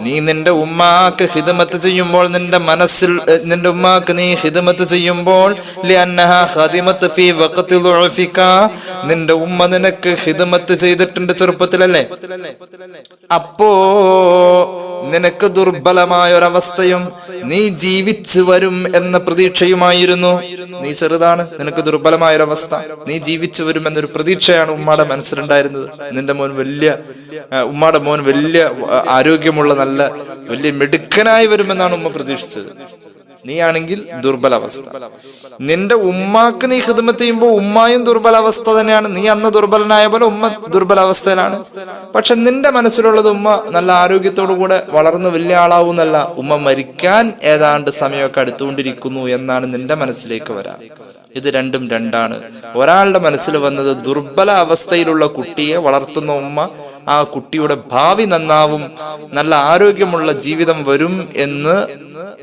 C: നീ നിന്റെ ഉമ്മാക്ക് ഖിദ്മത്ത് ചെയ്യുമ്പോൾ നിന്റെ മനസ്സിൽ നിന്റെ ഉമ്മാക്ക് നീ ഖിദ്മത്ത് ചെയ്യുമ്പോൾ ലിഅന്നഹാ ഖദിമത്ത് ഫീ വഖതി ദുഅഫിക, നിന്റെ ഉമ്മ നിനക്ക് ഖിദ്മത്ത് ചെയ്തിട്ടുണ്ട് ചെറുപ്പത്തിലല്ലേ? അപ്പോ നിനക്ക് ദുർബലമായ ഒരവസ്ഥയും നീ ജീവിച്ചു വരും എന്ന പ്രതീക്ഷയുമായിരുന്നു. നീ ചെറുതാണ്, നിനക്ക് ദുർബലമായ ഒരവസ്ഥ, നീ ജീവിച്ചു വരും എന്നൊരു പ്രതീക്ഷയാണ് ഉമ്മാടെ മനസ്സിലുണ്ടായിരുന്നത്. നിന്റെ മോൻ ഉമ്മാടെ മോൻ വലിയ ആരോഗ്യമുള്ള നല്ല വലിയ മിടുക്കനായി വരുമെന്നാണ് ഉമ്മ പ്രതീക്ഷിച്ചത്. നീ ആണെങ്കിൽ ദുർബലാവസ്ഥ. നിന്റെ ഉമ്മാക്ക് നീ ഖിദ്മത്ത് ചെയ്യുമ്പോൾ ഉമ്മായും ദുർബലാവസ്ഥ തന്നെയാണ്. നീ അന്ന് ദുർബലനായ പോലെ ഉമ്മ ദുർബലാവസ്ഥയിലാണ്. പക്ഷെ നിന്റെ മനസ്സിലുള്ളത് ഉമ്മ നല്ല ആരോഗ്യത്തോടു കൂടെ വളർന്ന് വലിയ ആളാവുന്നല്ല, ഉമ്മ മരിക്കാൻ ഏതാണ്ട് സമയമൊക്കെ അടുത്തുകൊണ്ടിരിക്കുന്നു എന്നാണ് നിന്റെ മനസ്സിലേക്ക് വരാം. ഇത് രണ്ടും രണ്ടാണ്. ഒരാളുടെ മനസ്സിൽ വന്നത് ദുർബല അവസ്ഥയിലുള്ള കുട്ടിയെ വളർത്തുന്ന ഉമ്മ, ആ കുട്ടിയുടെ ഭാവി നന്നാവും, നല്ല ആരോഗ്യമുള്ള ജീവിതം വരും എന്ന്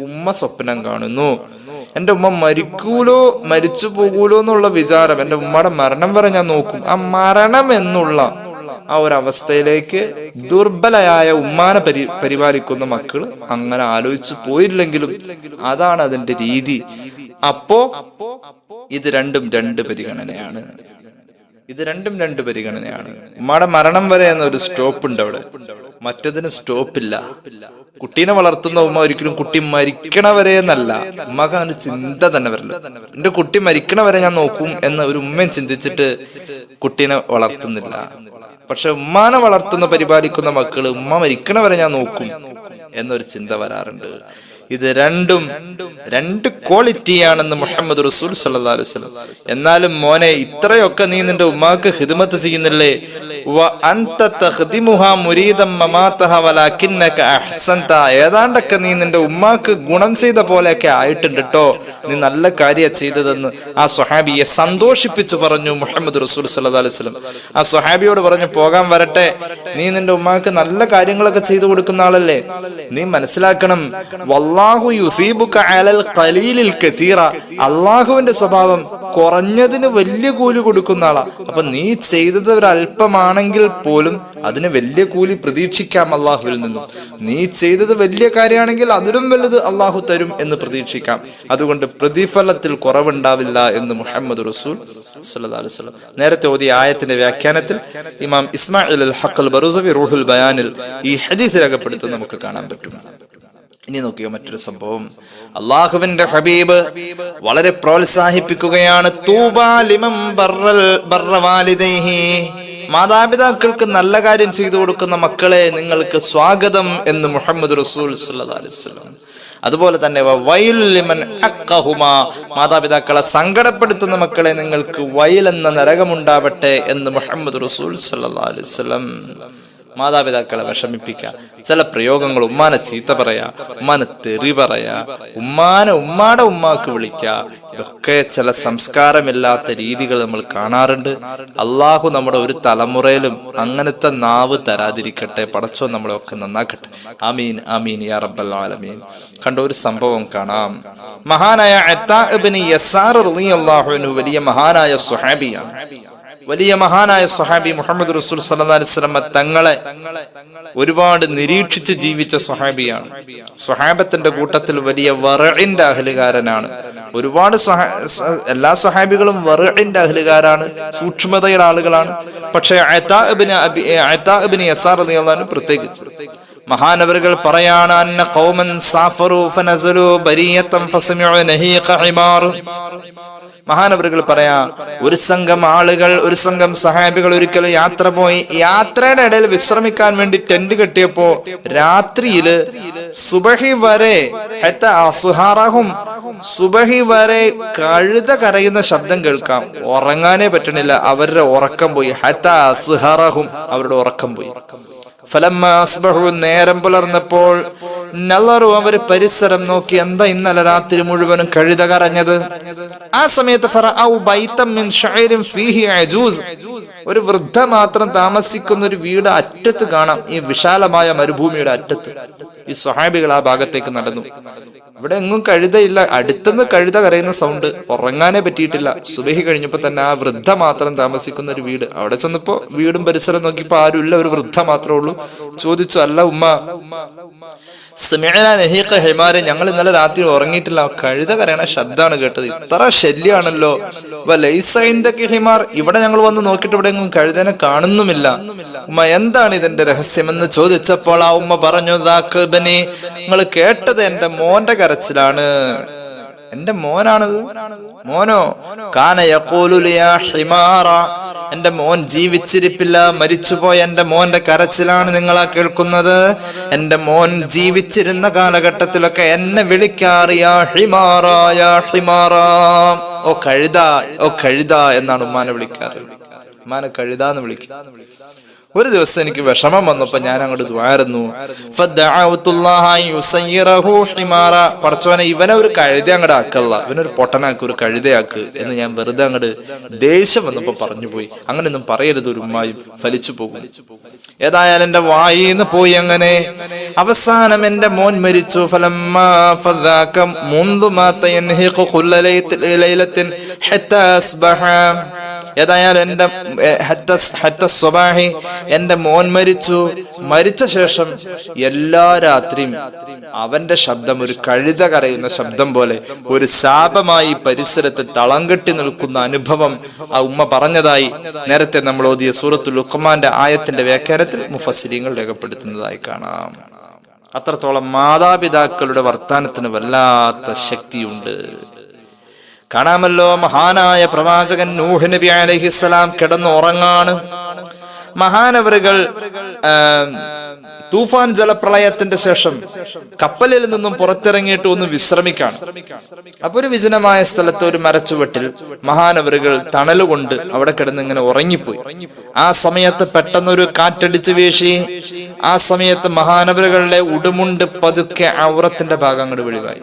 C: ഉമ്മ സ്വപ്നം കാണുന്നു. എന്റെ ഉമ്മ മരിച്ചു പോകൂലോ എന്നുള്ള വിചാരം, എന്റെ ഉമ്മയുടെ മരണം വരെ ഞാൻ നോക്കും. ആ മരണം എന്നുള്ള ആ ഒരു അവസ്ഥയിലേക്ക് ദുർബലയായ ഉമ്മാനെ പരിപാലിക്കുന്ന മക്കൾ അങ്ങനെ ആലോചിച്ചു പോയില്ലെങ്കിലും അതാണ് അതിന്റെ രീതി. അപ്പോ ഇത് രണ്ടും രണ്ട് പരിഗണനയാണ്. ഉമ്മയുടെ മരണം വരെ എന്നൊരു സ്റ്റോപ്പ് ഉണ്ട് അവിടെ, മറ്റതിന് സ്റ്റോപ്പില്ല. കുട്ടീനെ വളർത്തുന്ന ഉമ്മ ഒരിക്കലും കുട്ടി മരിക്കണവരെ എന്നല്ല, ഉമ്മക്ക് അങ്ങനെ ചിന്ത തന്നെ വരില്ല. എന്റെ കുട്ടി മരിക്കണവരെ ഞാൻ നോക്കും എന്ന് ഒരു ഉമ്മയും ചിന്തിച്ചിട്ട് കുട്ടീനെ വളർത്തുന്നില്ല. പക്ഷെ ഉമ്മാനെ വളർത്തുന്ന പരിപാലിക്കുന്ന മക്കള് ഉമ്മ മരിക്കണവരെ ഞാൻ നോക്കും എന്നൊരു ചിന്ത വരാറുണ്ട്. ഇത് രണ്ട് ക്വാളിറ്റിയാണെന്ന് മുഹമ്മദ് റസൂൽ സല്ലല്ലാഹു അലൈഹി വസല്ലം. എന്നാലും മോനെ, ഇത്രയൊക്കെ നീ നിന്റെ ഉമ്മാക്ക് ഖിദ്മത്ത് ചെയ്യുന്നില്ലേ? ഏതാണ്ടൊക്കെ നീ നിന്റെ ഉമ്മാക്ക് ഗുണം ചെയ്ത പോലെയൊക്കെ ആയിട്ടുണ്ട് കേട്ടോ, നീ നല്ല കാര്യം ചെയ്തതെന്ന് ആ സ്വഹാബിയെ സന്തോഷിപ്പിച്ചു പറഞ്ഞു മുഹമ്മദ് റസൂൽ സല്ലല്ലാഹു അലൈഹി വസല്ലം. ആ സ്വഹാബിയോട് പറഞ്ഞു, പോകാൻ വരട്ടെ, നീ നിന്റെ ഉമ്മാക്ക് നല്ല കാര്യങ്ങളൊക്കെ ചെയ്തു കൊടുക്കുന്ന ആളല്ലേ, നീ മനസ്സിലാക്കണം, വല്ലാഹു യുസീബുക അലൽ ഖലീലിൽ കതീറ, അള്ളാഹുവിന്റെ സ്വഭാവം കുറഞ്ഞതിന് വലിയ കൂലി കൊടുക്കുന്ന ആളാ. അപ്പൊ നീ ചെയ്തത് ഒരല്പമാണെങ്കിൽ പോലും അതിന് വലിയ കൂലി പ്രതീക്ഷിക്കാം അള്ളാഹുവിൽ നിന്നും. നീ ചെയ്തത് വലിയ കാര്യമാണെങ്കിൽ അതിലും വലുത് അള്ളാഹു തരും എന്ന് പ്രതീക്ഷിക്കാം. അതുകൊണ്ട് പ്രതിഫലത്തിൽ കുറവുണ്ടാവില്ല എന്ന് മുഹമ്മദ് റസൂൽ സല്ലല്ലാഹു അലൈഹി വസല്ലം. നേരത്തെ ഓതിയ ആയത്തിന്റെ വ്യാഖ്യാനത്തിൽ ഇമാം ഇസ്മാഇൽ അൽ ഹഖ് അൽ ബറൂസവി റൂഹുൽ ബയാനിൽ ഈ ഹദീസ് രേഖപ്പെടുത്തുന്നത് നമുക്ക് കാണാൻ പറ്റും. ഇനി നോക്കിയോ മറ്റൊരു സംഭവം, അള്ളാഹുവിന്റെ ഹബീബ് വളരെ പ്രോത്സാഹിപ്പിക്കുകയാണ്, തൂബാ ലിമൻ ബർറ വാലിദൈഹി, മാതാപിതാക്കൾക്ക് നല്ല കാര്യം ചെയ്തു കൊടുക്കുന്ന മക്കളെ നിങ്ങൾക്ക് സ്വാഗതം എന്ന് മുഹമ്മദ് റസൂൽ സല്ലല്ലാഹു അലൈഹി വസല്ലം. അതുപോലെ തന്നെ വൈലുൽ ലിമൻ അഖഹുമാ, മാതാപിതാക്കളെ സങ്കടപ്പെടുത്തുന്ന മക്കളെ നിങ്ങൾക്ക് വൈൽ എന്ന നരകമുണ്ടാവട്ടെ എന്ന് മുഹമ്മദ് റസൂൽ സല്ലല്ലാഹു അലൈഹി വസല്ലം. മാതാപിതാക്കളെ വിഷമിപ്പിക്കുക, ചില പ്രയോഗങ്ങൾ, ഉമ്മാനെ ചീത്ത പറയാ, ഉമ്മാനെ തെറി പറയാ, ഉമ്മാടെ ഉമ്മാക്ക് വിളിക്കുക, ഇതൊക്കെ ചില സംസ്കാരമില്ലാത്ത രീതികൾ നമ്മൾ കാണാറുണ്ട്. അള്ളാഹു നമ്മുടെ ഒരു തലമുറയിലും അങ്ങനത്തെ നാവ് തരാതിരിക്കട്ടെ, പടച്ചോ നമ്മളെ ഒക്കെ നന്നാക്കട്ടെ. ആമീൻ ആമീൻ യാ റബ്ബൽ ആലമീൻ. കണ്ട ഒരു സംഭവം കാണാം. മഹാനായ അത്താ ഇബ്നു യസാർ റളിയല്ലാഹു അൻഹു വലിയ മഹാനായ സ്വഹാബിയാണ്. വലിയ മഹാനായ സ്വഹാബി മുഹമ്മദ് റസൂൽ സല്ലല്ലാഹു അലൈഹി വസല്ലം തങ്ങളെ ഒരുപാട് നിരീക്ഷിച്ച് ജീവിച്ച സ്വഹാബിയാണ്. സ്വഹാബത്തിന്റെ കൂട്ടത്തിൽ വലിയ വറഇന്റെ അഹ്ലുകാരനാണ്. ഒരുപാട് എല്ലാ സ്വഹാബികളും വറഇന്റെ അഹ്ലുകാരാണ്, സൂക്ഷ്മതയുടെ ആളുകളാണ്. പക്ഷേ അത്താ ഇബ്നു യസാർ റളിയല്ലാഹു അൻഹു പ്രത്യേകിച്ച് മഹാനവറുകൾ പറയാണ്, അന്ന ഖൗമൻ സാഫറു ഫനസലു ബരിയതൻ ഫസമിഉ നഹീഖ ഹിമാർ. മഹാനവറുകൾ പറയാ, ഒരു സംഘം ആളുകൾ, ഒരു സംഘം സഹാബികൾ ഒരിക്കൽ യാത്ര പോയി. യാത്രയുടെ ഇടയിൽ വിശ്രമിക്കാൻ വേണ്ടി ടെന്റ് കെട്ടിയപ്പോ രാത്രിയില് സുബഹി വരെ സുബഹി വരെ കഴുത കരയുന്ന ശബ്ദം കേൾക്കാം. ഉറങ്ങാനേ പറ്റണില്ല, അവരുടെ ഉറക്കം പോയി. ഹത്താ അസ്ഹറഹും, അവരുടെ ഉറക്കം പോയി. ഫലമ്മ അസ്ബഹു, നേരം പുലർന്നപ്പോൾ നളറു, അവർ പരിസരം നോക്കി, എന്താ ഇന്നലെ രാത്രി മുഴുവനും കഴുത കരഞ്ഞത്? ആ സമയത്ത് ഫറഔ ബൈതം മിൻ ശഅരിൻ ഫീഹി അജൂസ്, ഒരു വൃദ്ധ മാത്രം താമസിക്കുന്ന ഒരു വീട് അറ്റത്ത് കാണാം, ഈ വിശാലമായ മരുഭൂമിയുടെ അറ്റത്ത്. ഈ സ്വഹാബികൾ ആ ഭാഗത്തേക്ക് നടന്നു. ഇവിടെ എങ്ങും കഴുതയില്ല, അടുത്തുനിന്ന് കഴുത കരയുന്ന സൗണ്ട്, ഉറങ്ങാനേ പറ്റിയിട്ടില്ല. സുബഹി കഴിഞ്ഞപ്പോ തന്നെ ആ വൃദ്ധ മാത്രം താമസിക്കുന്ന ഒരു വീട്, അവിടെ ചെന്നപ്പോ വീടും പരിസരം നോക്കിയപ്പോ ആരുമില്ല, ഒരു വൃദ്ധ മാത്രമേ ഉള്ളൂ. ചോദിച്ചു, അല്ല ഉമ്മ, ഞങ്ങൾ ഇന്നലെ രാത്രി ഉറങ്ങിയിട്ടില്ല, കഴുത കരയണ ശബ്ദമാണ് കേട്ടത്, ഇത്ര ശല്യാണല്ലോ. ഹിമാർ, ഇവിടെ ഞങ്ങൾ വന്ന് നോക്കിയിട്ട് ഇവിടെ എങ്ങും കഴുതനെ കാണുന്നുമില്ല. ഉമ്മ, എന്താണ് ഇതിന്റെ രഹസ്യമെന്ന് ചോദിച്ചപ്പോൾ ആ ഉമ്മ പറഞ്ഞു, നിങ്ങൾ കേട്ടത് എന്റെ മോന്റെ കരച്ചിലാണ്. എന്റെ മോനാണത്. മോനോ? കാന യഖൂലു യാ ഹിമാറ, എന്റെ മോൻ ജീവിച്ചിരിപ്പില്ല, മരിച്ചുപോയ എന്റെ മോന്റെ കരച്ചിലാണ് നിങ്ങളാ കേൾക്കുന്നത്. എന്റെ മോൻ ജീവിച്ചിരുന്ന കാലഘട്ടത്തിലൊക്കെ എന്നെ വിളിക്കാറ് യാ ഹിമാറ, യാ ഹിമാറ, ഓ കഴുത, ഓ കഴുത എന്നാണ് ഉമ്മാനെ വിളിക്കാറ്. ഉമ്മാനെ കഴുതാന്ന് വിളിക്കുക. ഒരു ദിവസം എനിക്ക് വിഷമം വന്നപ്പോ ഞാൻ അങ്ങോട്ട് ദ്വാരുന്നു, പടച്ചോനെ ഇവനെ ഒരു കഴുത അങ്ങോട്ട് ആക്കല്ല, ഇവനൊരു പൊട്ടനാക്ക്, ഒരു കഴുതയാക്ക് എന്ന് ഞാൻ വെറുതെ അങ്ങോട്ട് ദേഷ്യം വന്നപ്പോ പറഞ്ഞു പോയി. അങ്ങനെയൊന്നും പറയരുത്, ഒരു ഉമ്മായും ഫലിച്ചു പോകും. ഏതായാലും എന്റെ വായിന്ന് പോയി. അങ്ങനെ അവസാനം എന്റെ മോൻ മരിച്ചു. ഏതായാലും എന്റെ മോൻ മരിച്ചു. മരിച്ച ശേഷം എല്ലാ രാത്രിയും അവന്റെ ശബ്ദം ഒരു കഴുത കരയുന്ന ശബ്ദം പോലെ ഒരു ശാപമായി പരിസരത്ത് തളം കെട്ടി നിൽക്കുന്ന അനുഭവം ആ ഉമ്മ പറഞ്ഞതായി നേരത്തെ നമ്മൾ ഓതിയ സൂറത്തുൽ ലുഖ്മാന്റെ ആയത്തിന്റെ വ്യാഖ്യാനത്തിൽ മുഫസ്സിരീങ്ങൾ രേഖപ്പെടുത്തുന്നതായി കാണാം. അത്രത്തോളം മാതാപിതാക്കളുടെ വർത്താനത്തിന് വല്ലാത്ത ശക്തിയുണ്ട്. കാണാമല്ലോ, മഹാനായ പ്രവാചകൻ നൂഹ് നബി അലൈഹിസ്സലാം കിടന്ന് ഉറങ്ങാണ്. മഹാനവറുകൾ തൂഫാൻ ജലപ്രളയത്തിന്റെ ശേഷം കപ്പലിൽ നിന്നും പുറത്തിറങ്ങിയിട്ട് ഒന്ന് വിശ്രമിക്കാണ്. അപ്പൊ ഒരു വിജനമായ സ്ഥലത്ത് ഒരു മരച്ചുവട്ടിൽ മഹാനവറുകൾ തണലുകൊണ്ട് അവിടെ കിടന്ന് ഇങ്ങനെ ഉറങ്ങിപ്പോയി. ആ സമയത്ത് പെട്ടെന്നൊരു കാറ്റടിച്ച് വീശി. ആ സമയത്ത് മഹാനവറുകളുടെ ഉടുമുണ്ട് പതുക്കെ ഔറത്തിന്റെ ഭാഗം അങ്ങോട്ട് വെളിവായി.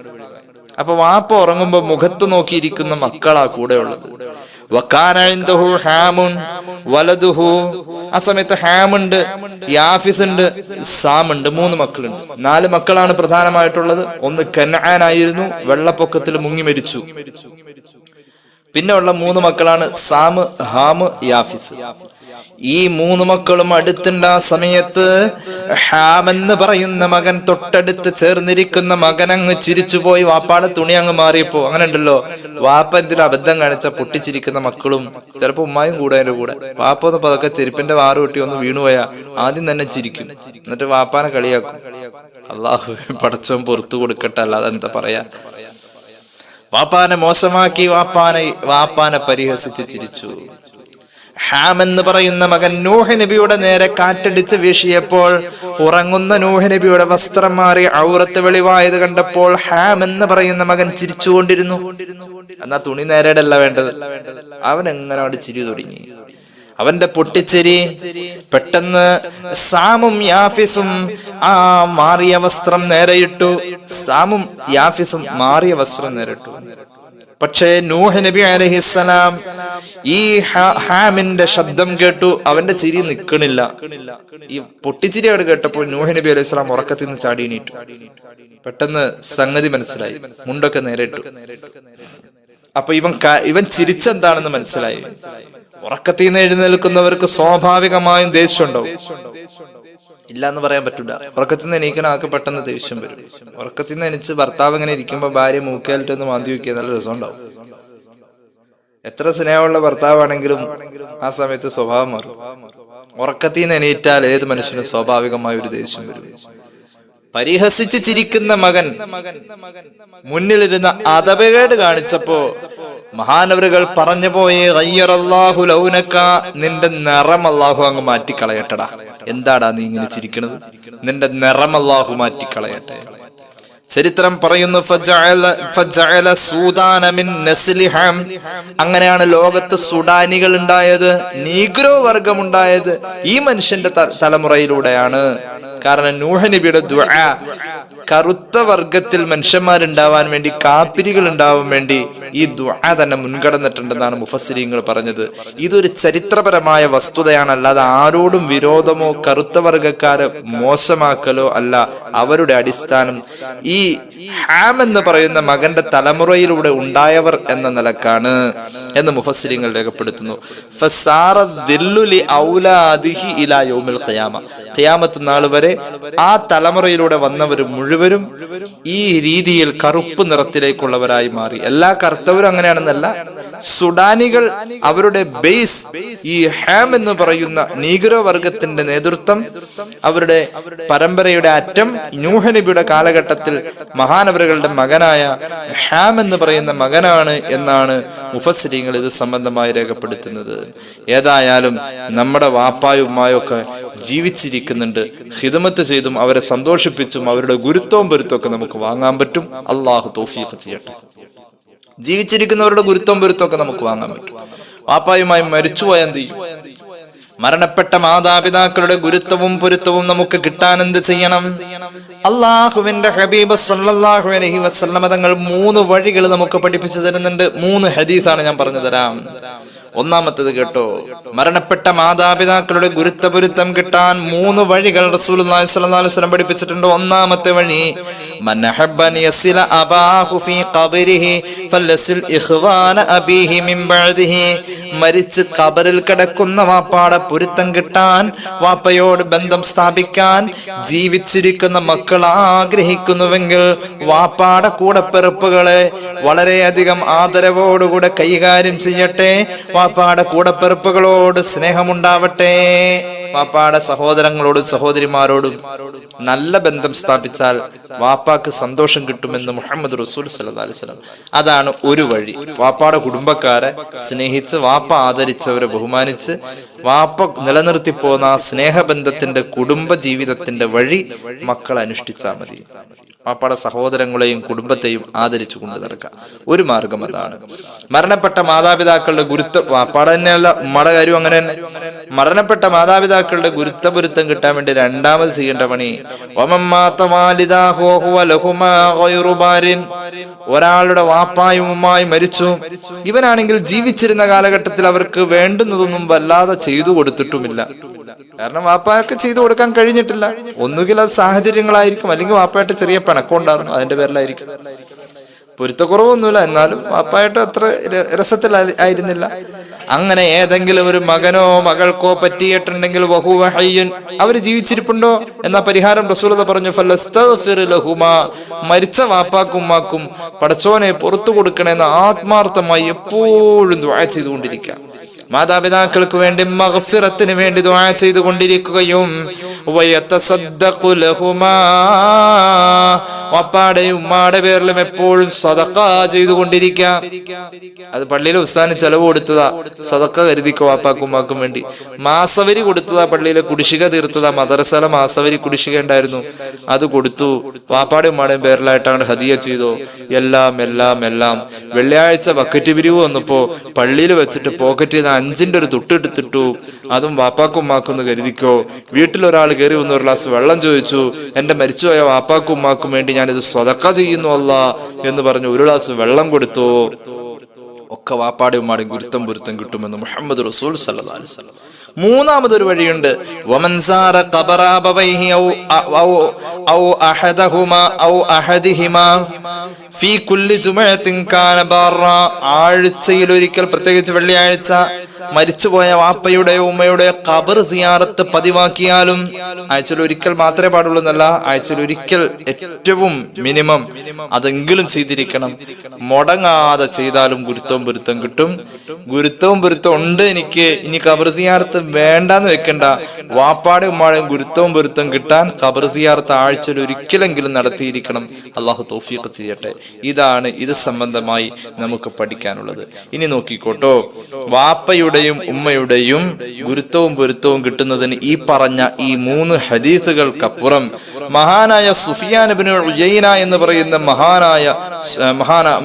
C: അപ്പൊ വാപ്പ ഉറങ്ങുമ്പോ മുഖത്ത് നോക്കിയിരിക്കുന്ന മക്കളാ കൂടെ ഉള്ളത്. ആ സമയത്ത് ഹാമുണ്ട്, യാഫിസ് ഉണ്ട്, സാമുണ്ട്. 3 മക്കളുണ്ട്. 4 മക്കളാണ് പ്രധാനമായിട്ടുള്ളത്. ഒന്ന് കനാനായിരുന്നു, വെള്ളപ്പൊക്കത്തിൽ മുങ്ങി മരിച്ചു. പിന്നെ ഉള്ള 3 മക്കളാണ് സാമ്, ഹാമ്, യാഫിസ്. ഈ 3 മക്കളും അടുത്തുണ്ട സമയത്ത് ഹാമെന്ന് പറയുന്ന മകൻ തൊട്ടടുത്ത് ചേർന്നിരിക്കുന്ന മകൻ അങ്ങ് ചിരിച്ചുപോയി. വാപ്പാടെ തുണി അങ്ങ് മാറിയപ്പോ. അങ്ങനെ ഉണ്ടല്ലോ, വാപ്പ എന്തിനും അബദ്ധം കാണിച്ച പൊട്ടിച്ചിരിക്കുന്ന മക്കളും ചിലപ്പോ ഉമ്മായും കൂടെ അതിന്റെ കൂടെ. വാപ്പ ഒന്ന് പതൊക്കെ ചെരുപ്പിന്റെ വാറ് പൊട്ടി ഒന്ന് വീണുപോയാ ആദ്യം തന്നെ ചിരിക്കും, എന്നിട്ട് വാപ്പാനെ കളിയാക്കും. അള്ളാഹു പടച്ചോൻ പുറത്തു കൊടുക്കട്ടെ, അല്ലാതെ എന്താ പറയാ. വാപ്പാനെ മോശമാക്കി, വാപ്പാനെ പരിഹസിച്ച് ചിരിച്ചു. ഹാം എന്ന് പറയുന്ന മകൻ നൂഹ് നബിയുടെ നേരെ കാറ്റടിച്ച് വീശിയപ്പോൾ ഉറങ്ങുന്ന നൂഹ് നബിയുടെ വസ്ത്രം മാറി ഔറത്ത് വെളിവായത് കണ്ടപ്പോൾ ഹാം എന്ന് പറയുന്ന മകൻ ചിരിച്ചുകൊണ്ടിരുന്നു. എന്നാ തുണി നേരെയല്ല വേണ്ടത്. അവൻ എങ്ങനെ അവിടെ ചിരി തുടങ്ങി. അവന്റെ പൊട്ടിച്ചിരി പെട്ടെന്ന് സാമും യാഫിസും ആ മാറിയ വസ്ത്രം നേരെയിട്ടു. സാമും യാഫിസും മാറിയ വസ്ത്രം നേരിട്ടു. പക്ഷേ നൂഹ് നബി അലൈഹിസ്സലാം ഈ ഹാമിന്റെ ശബ്ദം കേട്ടു. അവന്റെ ചിരി നിൽക്കണില്ല. ഈ പൊട്ടിച്ചിരി അവിടെ കേട്ടപ്പോൾ നൂഹ് നബി അലൈഹിസ്സലാം ഉറക്കത്തിൽ നിന്ന് ചാടി എണീറ്റു. പെട്ടെന്ന് സംഗതി മനസ്സിലായി. മുണ്ടൊക്കെ നേരിട്ടു. അപ്പൊ ഇവൻ ചിരിച്ചെന്താണെന്ന് മനസ്സിലായി. ഉറക്കത്തിൽ നിന്ന് എഴുന്നേൽക്കുന്നവർക്ക് സ്വാഭാവികമായും ദേഷ്യം ഉണ്ടാവും. ഇല്ല എന്ന് പറയാൻ പറ്റില്ല. ഉറക്കത്തിൽ നിന്ന് എണീക്കണ ആൾക്ക് പെട്ടെന്ന് ദേഷ്യം വരും. ഉറക്കത്തിൽ നിന്ന് എണീച്ച് ഭർത്താവ് ഇങ്ങനെ ഇരിക്കുമ്പോ ഭാര്യ മൂക്കേലിട്ടൊന്ന് മാന്തി വെക്കുക, നല്ല രസം ഉണ്ടാവും. എത്ര സ്നേഹമുള്ള ഭർത്താവാണെങ്കിലും ആ സമയത്ത് സ്വഭാവം മാറും. ഉറക്കത്തിൽ നിന്ന് എണീറ്റാൽ ഏത് മനുഷ്യനും സ്വാഭാവികമായ ഒരു ദേഷ്യം വരും. പരിഹസിച്ച് ചിരിക്കുന്ന മകൻ മുന്നിലിരുന്ന അതപകേട് കാണിച്ചപ്പോ മഹാനവറുകൾ പറഞ്ഞു പോയേ, ഗയ്യറല്ലാഹു ലൗനക, നിന്റെ നിറം അല്ലാഹു അങ്ങ് മാറ്റിക്കളയട്ടടാ. എന്താടാ നീ ഇങ്ങനെ ചിരിക്കണത്? നിന്റെ നിറം അല്ലാഹു മാറ്റിക്കളയട്ടെ. ചരിത്രം പറയുന്നു, അങ്ങനെയാണ് ലോകത്ത് സുഡാനികൾ ഉണ്ടായത്, നീഗ്രോ വർഗമുണ്ടായത് ഈ മനുഷ്യന്റെ തലമുറയിലൂടെയാണ്. കാരണം നൂഹ് നബിയുടെ ദുആ കറുത്ത വർഗത്തിൽ മനുഷ്യന്മാരുണ്ടാവാൻ വേണ്ടി, കാപ്പിരികൾ ഉണ്ടാവാൻ വേണ്ടി ഈ ദുആ തന്നെ മുൻകടന്നിട്ടുണ്ടെന്നാണ് മുഫസ്സിരീങ്ങൾ പറഞ്ഞത്. ഇതൊരു ചരിത്രപരമായ വസ്തുതയാണ്, അല്ലാതെ ആരോടും വിരോധമോ കറുത്ത വർഗക്കാരെ മോശമാക്കലോ അല്ല അവരുടെ അടിസ്ഥാനം. ഈ ഹാം എന്ന് പറയുന്ന മകന്റെ തലമുറയിലൂടെ ഉണ്ടായവർ എന്ന നിലക്കാണ് എന്ന് മുഫസ്സിരീങ്ങൾ രേഖപ്പെടുത്തുന്നു. ഖിയാമത്ത് നാൾ വരെ ആ തലമുറയിലൂടെ വന്നവർ മുഴുവനും ഈ രീതിയിൽ കറുപ്പ് നിറത്തിലേക്കുള്ളവരായി മാറി. എല്ലാ കറുത്തവരും അങ്ങനെയാണെന്നല്ല, സുഡാനികൾ അവരുടെ ബേസ് ഈ ഹാം എന്ന് പറയുന്ന നീഗ്രോ വർഗത്തിന്റെ നേതൃത്വം, അവരുടെ പരമ്പരയുടെ അറ്റം നൂഹ് നബിയുടെ കാലഘട്ടത്തിൽ മഹാനവറുകളുടെ മകനായ ഹാം എന്ന് പറയുന്ന മകനാണ് എന്നാണ് മുഫസ്സിരീങ്ങൾ ഇത് സംബന്ധമായി രേഖപ്പെടുത്തുന്നത്. ഏതായാലും നമ്മുടെ വാപ്പായും ഉമ്മായും ഒക്കെ ജീവിച്ചിരിക്കുന്നുണ്ട്. ഖിദ്മത്ത് ചെയ്തും അവരെ സന്തോഷിപ്പിച്ചും അവരുടെ ഗുരുത്വവും പൊരുത്തമൊക്കെ നമുക്ക് വാങ്ങാൻ പറ്റും. അള്ളാഹു തൗഫീഖ് ചെയ്യട്ടെ. ജീവിച്ചിരിക്കുന്നവരുടെ ഗുരുത്വവും പൊരുത്തമൊക്കെ നമുക്ക് വാങ്ങാൻ പറ്റും. വാപ്പായുമായി മരിച്ചുപോയ എന്ത് ചെയ്യും? മരണപ്പെട്ട മാതാപിതാക്കളുടെ ഗുരുത്വവും പൊരുത്തവും നമുക്ക് കിട്ടാൻ എന്ത് ചെയ്യണം? അള്ളാഹുവിന്റെ ഹബീബ് സല്ലല്ലാഹു അലൈഹി വസല്ലം തങ്ങൾ 3 വഴികൾ നമുക്ക് പഠിപ്പിച്ചു തരുന്നുണ്ട്. 3 ഹദീസാണ് ഞാൻ പറഞ്ഞു തരാം. ഒന്നാമത്തേത് കേട്ടോ, മരണപ്പെട്ട മാതാപിതാക്കളുടെ ഗുരുത്വപൊരുത്തം കിട്ടാൻ 3 വഴികൾ റസൂലുള്ളാഹി സ്വല്ലല്ലാഹു അലൈഹി വസല്ലം പഠിപ്പിച്ചിട്ടുണ്ട്. ഒന്നാമത്തെ വഴി, മൻ അഹബ്ബൻ യസില അബാഹു ഫീ ഖബരിഹി ഫലസിൽ ഇഖ്വാന അബീഹി മിൻ ബഅദിഹി. മരിച്ച് ഖബറിൽ കിടക്കുന്ന വാപ്പാടെ പൊരുത്തം കിട്ടാൻ, വാപ്പയോട് ബന്ധം സ്ഥാപിക്കാൻ ജീവിച്ചിരിക്കുന്ന മക്കൾ ആഗ്രഹിക്കുന്നുവെങ്കിൽ വാപ്പാടെ കൂടപ്പിറപ്പുകളെ വളരെയധികം ആദരവോടുകൂടെ കൈകാര്യം ചെയ്യട്ടെ. വാപ്പാടെ കൂടപ്പിറപ്പുകളോട് സ്നേഹമുണ്ടാവട്ടെ. വാപ്പാടെ സഹോദരങ്ങളോടും സഹോദരിമാരോടും നല്ല ബന്ധം സ്ഥാപിച്ചാൽ വാപ്പാക്ക് സന്തോഷം കിട്ടുമെന്ന് മുഹമ്മദ് റസൂൽ സല്ലല്ലാഹു അലൈഹി വസല്ലം. അതാണ് ഒരു വഴി. വാപ്പാടെ കുടുംബക്കാരെ സ്നേഹിച്ച്, വാപ്പ ആദരിച്ചവരെ ബഹുമാനിച്ച്, വാപ്പ നിലനിർത്തി പോന്ന ആ സ്നേഹബന്ധത്തിന്റെ കുടുംബ ജീവിതത്തിന്റെ വഴി മക്കൾ അനുഷ്ഠിച്ചാൽ മതി. വാപ്പാടെ സഹോദരങ്ങളെയും കുടുംബത്തെയും ആദരിച്ചു കൊണ്ട് നടക്കാം. ഒരു മാർഗം അതാണ്. മരണപ്പെട്ട മാതാപിതാക്കളുടെ ഗുരുത്വം, വാപ്പാടെ തന്നെയല്ല ഉമ്മയുടെ കാര്യം അങ്ങനെ തന്നെ. മരണപ്പെട്ട മാതാപിതാക്കളുടെ ഗുരുത്വപൊരുത്തം കിട്ടാൻ വേണ്ടി രണ്ടാമത് ചെയ്യേണ്ട പണി, ഒരാളുടെ വാപ്പായും ഉമ്മായും മരിച്ചു, ഇവനാണെങ്കിൽ ജീവിച്ചിരുന്ന കാലഘട്ടത്തിൽ അവർക്ക് വേണ്ടുന്നതൊന്നും വല്ലാതെ ചെയ്തു കൊടുത്തിട്ടുമില്ല. കാരണം വാപ്പായൊക്കെ ചെയ്തു കൊടുക്കാൻ കഴിഞ്ഞിട്ടില്ല. ഒന്നുകിൽ അത് സാഹചര്യങ്ങളായിരിക്കും, അല്ലെങ്കിൽ വാപ്പായിട്ട് ചെറിയ പിണക്കമുണ്ടായിരുന്നു, അതിന്റെ പേരിലായിരിക്കും. പൊരുത്തക്കുറവൊന്നുമില്ല, എന്നാലും വാപ്പായിട്ട് അത്ര രസത്തിൽ ആയിരുന്നില്ല. അങ്ങനെ ഏതെങ്കിലും ഒരു മകനോ മകൾക്കോ പറ്റിയിട്ടുണ്ടെങ്കിൽ വഹുവ ഹയ്യുൻ, അവര് ജീവിച്ചിരിപ്പുണ്ടോ എന്ന പരിഹാരം റസൂലുള്ളാഹി പറഞ്ഞു, ഫലസ്തഗ്ഫിർ ലഹുമാ, മരിച്ച വാപ്പാക്കും ഉമ്മാക്കും പടച്ചോനെ പുറത്തു കൊടുക്കണമെന്ന് ആത്മാർത്ഥമായി എപ്പോഴും ദുആ ചെയ്തുകൊണ്ടിരിക്കുക. മാതാപിതാക്കൾക്ക് വേണ്ടി മഗ്ഫിറത്തിന് വേണ്ടി ദുആ ചെയ്തുകൊണ്ടിരിക്കുകയും വയതസദ്ദഖു ലഹുമാ, വാപ്പാടെയും ഉമ്മാടെ പേരിലും എപ്പോഴും സദഖ ചെയ്തുകൊണ്ടിരിക്കുക. അത് പള്ളിയിലെ ഉസ്താദിന് ചെലവ് കൊടുത്തതാ, സദഖ കരുതിക്കോ വാപ്പാക്കും ഉമ്മാക്കും വേണ്ടി. മാസവരി കൊടുത്തതാ, പള്ളിയിലെ കുടിശ്ശിക തീർത്തതാ, മദ്രസയിലെ മാസവരി കുടിശ്ശിക ഉണ്ടായിരുന്നു, അത് കൊടുത്തു. വാപ്പാടെയും ഉമ്മാടെയും പേരിലായിട്ട് അങ്ങോട്ട് ഹദിയ ചെയ്തോ. എല്ലാം എല്ലാം എല്ലാം വെള്ളിയാഴ്ച ബക്കറ്റ് പിരിവ് വന്നപ്പോ പള്ളിയിൽ വെച്ചിട്ട് പോക്കറ്റിൽ നിന്ന് 5 ഒരു തുട്ടെടുത്തിട്ടു, അതും വാപ്പാക്കും ഉമ്മാക്കും ഒന്ന് കരുതിക്കോ. വീട്ടിലൊരാൾ കയറി വന്ന് ഒരു ഗ്ലാസ് വെള്ളം ചോദിച്ചു, എന്റെ മരിച്ചുപോയ വാപ്പാക്കും ഉമ്മാക്കും വേണ്ടി ഞാനിത് സ്വതക്ക ചെയ്യുന്നു അല്ലാ എന്ന് പറഞ്ഞു ഒരു ഗ്ലാസ് വെള്ളം കൊടുത്തു. ഒക്കെ വാപ്പാടെയും ഉമ്മാടെയും ഗുരുത്തം പൊരുത്തം കിട്ടുമെന്ന് മുഹമ്മദ് റസൂൽ സല്ലല്ലാഹു അലൈഹി വസല്ലം. മൂന്നാമതൊരു വഴിയുണ്ട്, വമൻസാറ ഖബറ അബവൈഹി ഔ അഹദഹുമാ ഔ അഹദിഹിമാ ഫീ കുല്ലി ജുമഅത്തിൻ കാന ബറ, ആഴ്ചയിൽ ഒരിക്കൽ, പ്രത്യേകിച്ച് വെള്ളിയാഴ്ച, മരിച്ചുപോയ വാപ്പയുടെയോ ഉമ്മയുടെയോ ഖബർ സിയാറത്ത് പതിവാക്കിയാലും, ആഴ്ചയിൽ ഒരിക്കൽ മാത്രമേ പാടുള്ളൂ എന്നല്ല, ആഴ്ചയിൽ ഒരിക്കൽ ഏറ്റവും മിനിമം അതെങ്കിലും ചെയ്തിരിക്കണം. മുടങ്ങാതെ ചെയ്താലും ഗുരുത്വം പൊരുത്തം കിട്ടും. ഗുരുത്വവും പൊരുത്തം ഉണ്ട് എനിക്ക്, ഇനി ഖബർ സിയാറത്ത് വേണ്ടാന്ന് വെക്കണ്ട. വാപ്പാടെ ഉമ്മാടെയും ഗുരുത്വവും പൊരുത്തം കിട്ടാൻ ഖബർ സിയാറത്ത് ആഴ്ചയിൽ ഒരിക്കലെങ്കിലും നടത്തിയിരിക്കണം. അള്ളാഹു തൗഫീഖ് ചെയ്യട്ടെ. ഇതാണ് ഇത് സംബന്ധമായി നമുക്ക് പഠിക്കാനുള്ളത്. ഇനി നോക്കിക്കോട്ടോ, വാപ്പയുടെയും ഉമ്മയുടെയും ഗുരുത്വവും പൊരുത്തവും കിട്ടുന്നതിന് ഈ പറഞ്ഞ ഈ 3 ഹദീസുകൾക്കപ്പുറം മഹാനായ സുഫിയാൻ ഇബ്നു ഉയൈന എന്ന് പറയുന്ന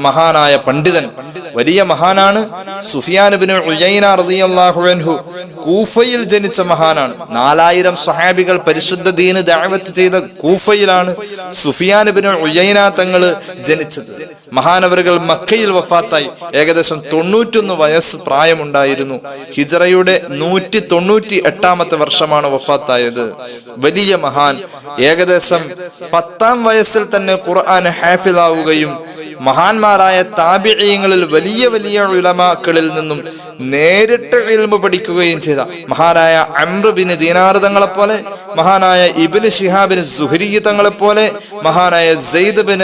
C: മഹാനായ പണ്ഡിതൻ, വലിയ മഹാനാണ്. സുഫിയാൻ ഇബ്നു ഉയൈന റളിയല്ലാഹു അൻഹു കൂഫയിൽ ജനിച്ച മഹാനാണ്. 4000 സ്വഹാബികൾ പരിശുദ്ധ ദീന് ദഅവത്ത് ചെയ്ത കൂഫയിലാണ് സുഫിയാൻ ഇബ്നു ഉയൈന തങ്ങൾ ജനിച്ചത്. മഹാനവറുകൾ മക്കയിൽ വഫാത്തായി. ഏകദേശം 91 വയസ്സ് പ്രായമുണ്ടായിരുന്നു. ഹിജ്റയുടെ 198 വർഷമാണ് വഫാത്തായത്. വലിയ മഹാൻ. ഏകദേശം 10ാം വയസ്സിൽ തന്നെ ഖുർആൻ ഹാഫിളാവുകയും മഹാന്മാരായ താബിഈങ്ങളിൽ വലിയ വലിയ ഉലമാക്കളിൽ നിന്നും നേരിട്ട് ഇൽമു പഠിക്കുകയും ചെയ്ത മഹാനായ അംർ ബിൻ ദീനാർ തങ്ങളെ പോലെ, മഹാനായ ഇബ്നു ശിഹാബിൻ സുഹരി തങ്ങളെ പോലെ, മഹാനായ സെയ്ദ് ബിൻ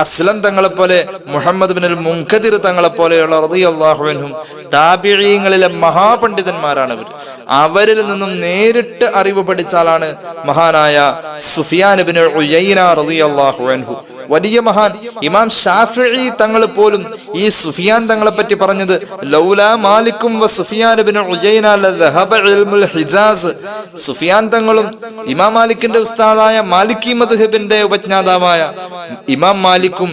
C: അസ്ലം തങ്ങളെ പോലെ, മുഹമ്മദ് ബിൻ മുൻകദിർ തങ്ങളെ പോലെയുള്ള റളിയല്ലാഹു അൻഹും താബിഈങ്ങളിലെ മഹാപണ്ഡിതന്മാരാണ് അവർ. അവരിൽ നിന്നും നേരിട്ട് അറിവ് പഠിച്ചാലാണ് മഹാനായ സുഫിയാൻ ഇബ്നു ഉയൈന റളിയല്ലാഹു അൻഹു. വലിയ മഹാൻ. ഇമാം ഷാഫിഈ തങ്ങൾ പോലും ഈ സുഫിയാൻ തങ്ങളെ പറ്റി പറഞ്ഞത്, ലൗലാ മാലിക്കും വ സുഫിയാൻ ഇബ്നു ഉയൈന ലദഹബ ഇൽമുൽ ഹിജാസ്. സുഫിയാൻ തങ്ങളും ഇമാം മാലിക്കിന്റെ ഉസ്താദായ മാലിക്കി മദ്ഹബിന്റെ ഉപജ്ഞാതാവായ ഇമാം മാലിക്കും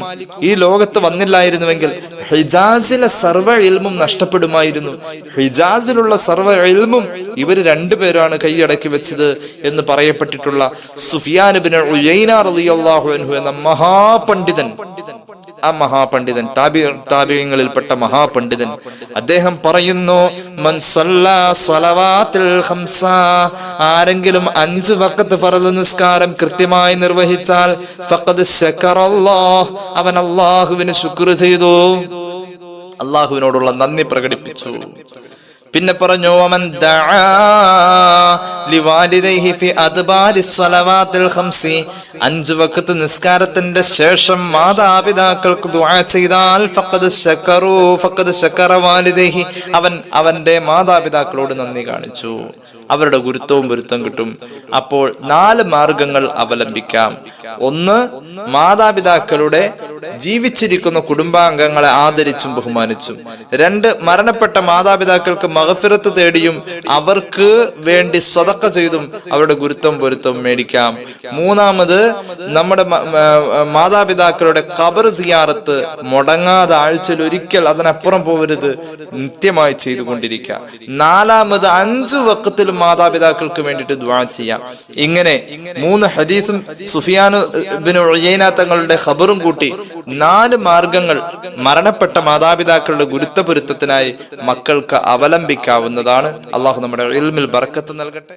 C: ഈ ലോകത്ത് വന്നില്ലായിരുന്നുവെങ്കിൽ ഹിജാസിലെ സർവ്വ ഇൽമും നഷ്ടപ്പെടുമായിരുന്നു. ഹിജാസിലുള്ള സർവ്വ ഇൽമും ഇവര് രണ്ടുപേരാണ് കൈയടക്കി വെച്ചത് എന്ന് പറയപ്പെട്ടിട്ടുള്ള സുഫിയാൻ ഇബ്നു ഉയൈന റളിയല്ലാഹു അൻഹു എന്ന മഹാപണ്ഡിതൻ, ആ മഹാപണ്ഡിതൻ, താബിഈങ്ങളിൽപ്പെട്ട മഹാപണ്ഡിതൻ, അദ്ദേഹം പറയുന്നു, മൻ സല്ലല്ലാ സ്വലവാത്തിൽ ഖംസ, ആരെങ്കിലും 5 വഖത്ത് ഫർള് നിസ്കാരം കൃത്യമായി നിർവഹിച്ചാൽ ഫഖദ് ശകറല്ലാഹ്, അവൻ അല്ലാഹുവിനെ ശുക്ർ ചെയ്തു, അല്ലാഹുവിനോടുള്ള നന്ദി പ്രകടിപ്പിച്ചു. പിന്നെ പറഞ്ഞു വമൻ ദഅ ലിവാലിദൈഹി ഫി അദ്ബാരി സ്വലവാത്തിൽ ഖംസി, 5 വഖത്ത് നിസ്കാരത്തിന്റെ ശേഷം മാതാപിതാക്കൾക്ക് ദുആ ചെയ്താൽ ഫഖദ് ശകറ വാലിദൈഹി, അവൻ അവന്റെ മാതാപിതാക്കളോട് നന്ദി കാണിച്ചു, അവരുടെ ഗുരുത്വവും പൊരുത്തം കിട്ടും. അപ്പോൾ 4 മാർഗങ്ങൾ അവലംബിക്കാം. 1, മാതാപിതാക്കളുടെ ജീവിച്ചിരിക്കുന്ന കുടുംബാംഗങ്ങളെ ആദരിച്ചും ബഹുമാനിച്ചും. 2, മരണപ്പെട്ട മാതാപിതാക്കൾക്ക് മഗ്ഫിറത്ത് തേടിയും അവർക്ക് വേണ്ടി സ്വതക്ക ചെയ്തും അവരുടെ ഗുരുത്വം പൊരുത്തം മേടിക്കാം. 3, നമ്മുടെ മാതാപിതാക്കളുടെ ഖബർ സിയാറത്ത് മുടങ്ങാതെ ആഴ്ചയിൽ ഒരിക്കൽ, അതിനപ്പുറം പോകരുത്, നിത്യമായി ചെയ്തുകൊണ്ടിരിക്കാം. 4, 5 വഖത്തിലും മാതാപിതാക്കൾക്ക് വേണ്ടിയിട്ട് ദുആ ചെയ്യാം. ഇങ്ങനെ 3 ഹദീസും സുഫിയാൻ ഇബ്നു ഉയൈന തങ്ങളുടെ ഖബറും കൂട്ടി 4 മാർഗങ്ങൾ മരണപ്പെട്ട മാതാപിതാക്കളുടെ ഗുരുത്വ പൊരുത്തത്തിനായി മക്കൾക്ക് അവലംബിക്കാവുന്നതാണ്. അള്ളാഹു നമ്മുടെ ഇൽമിൽ ബർക്കത്ത് നൽകട്ടെ.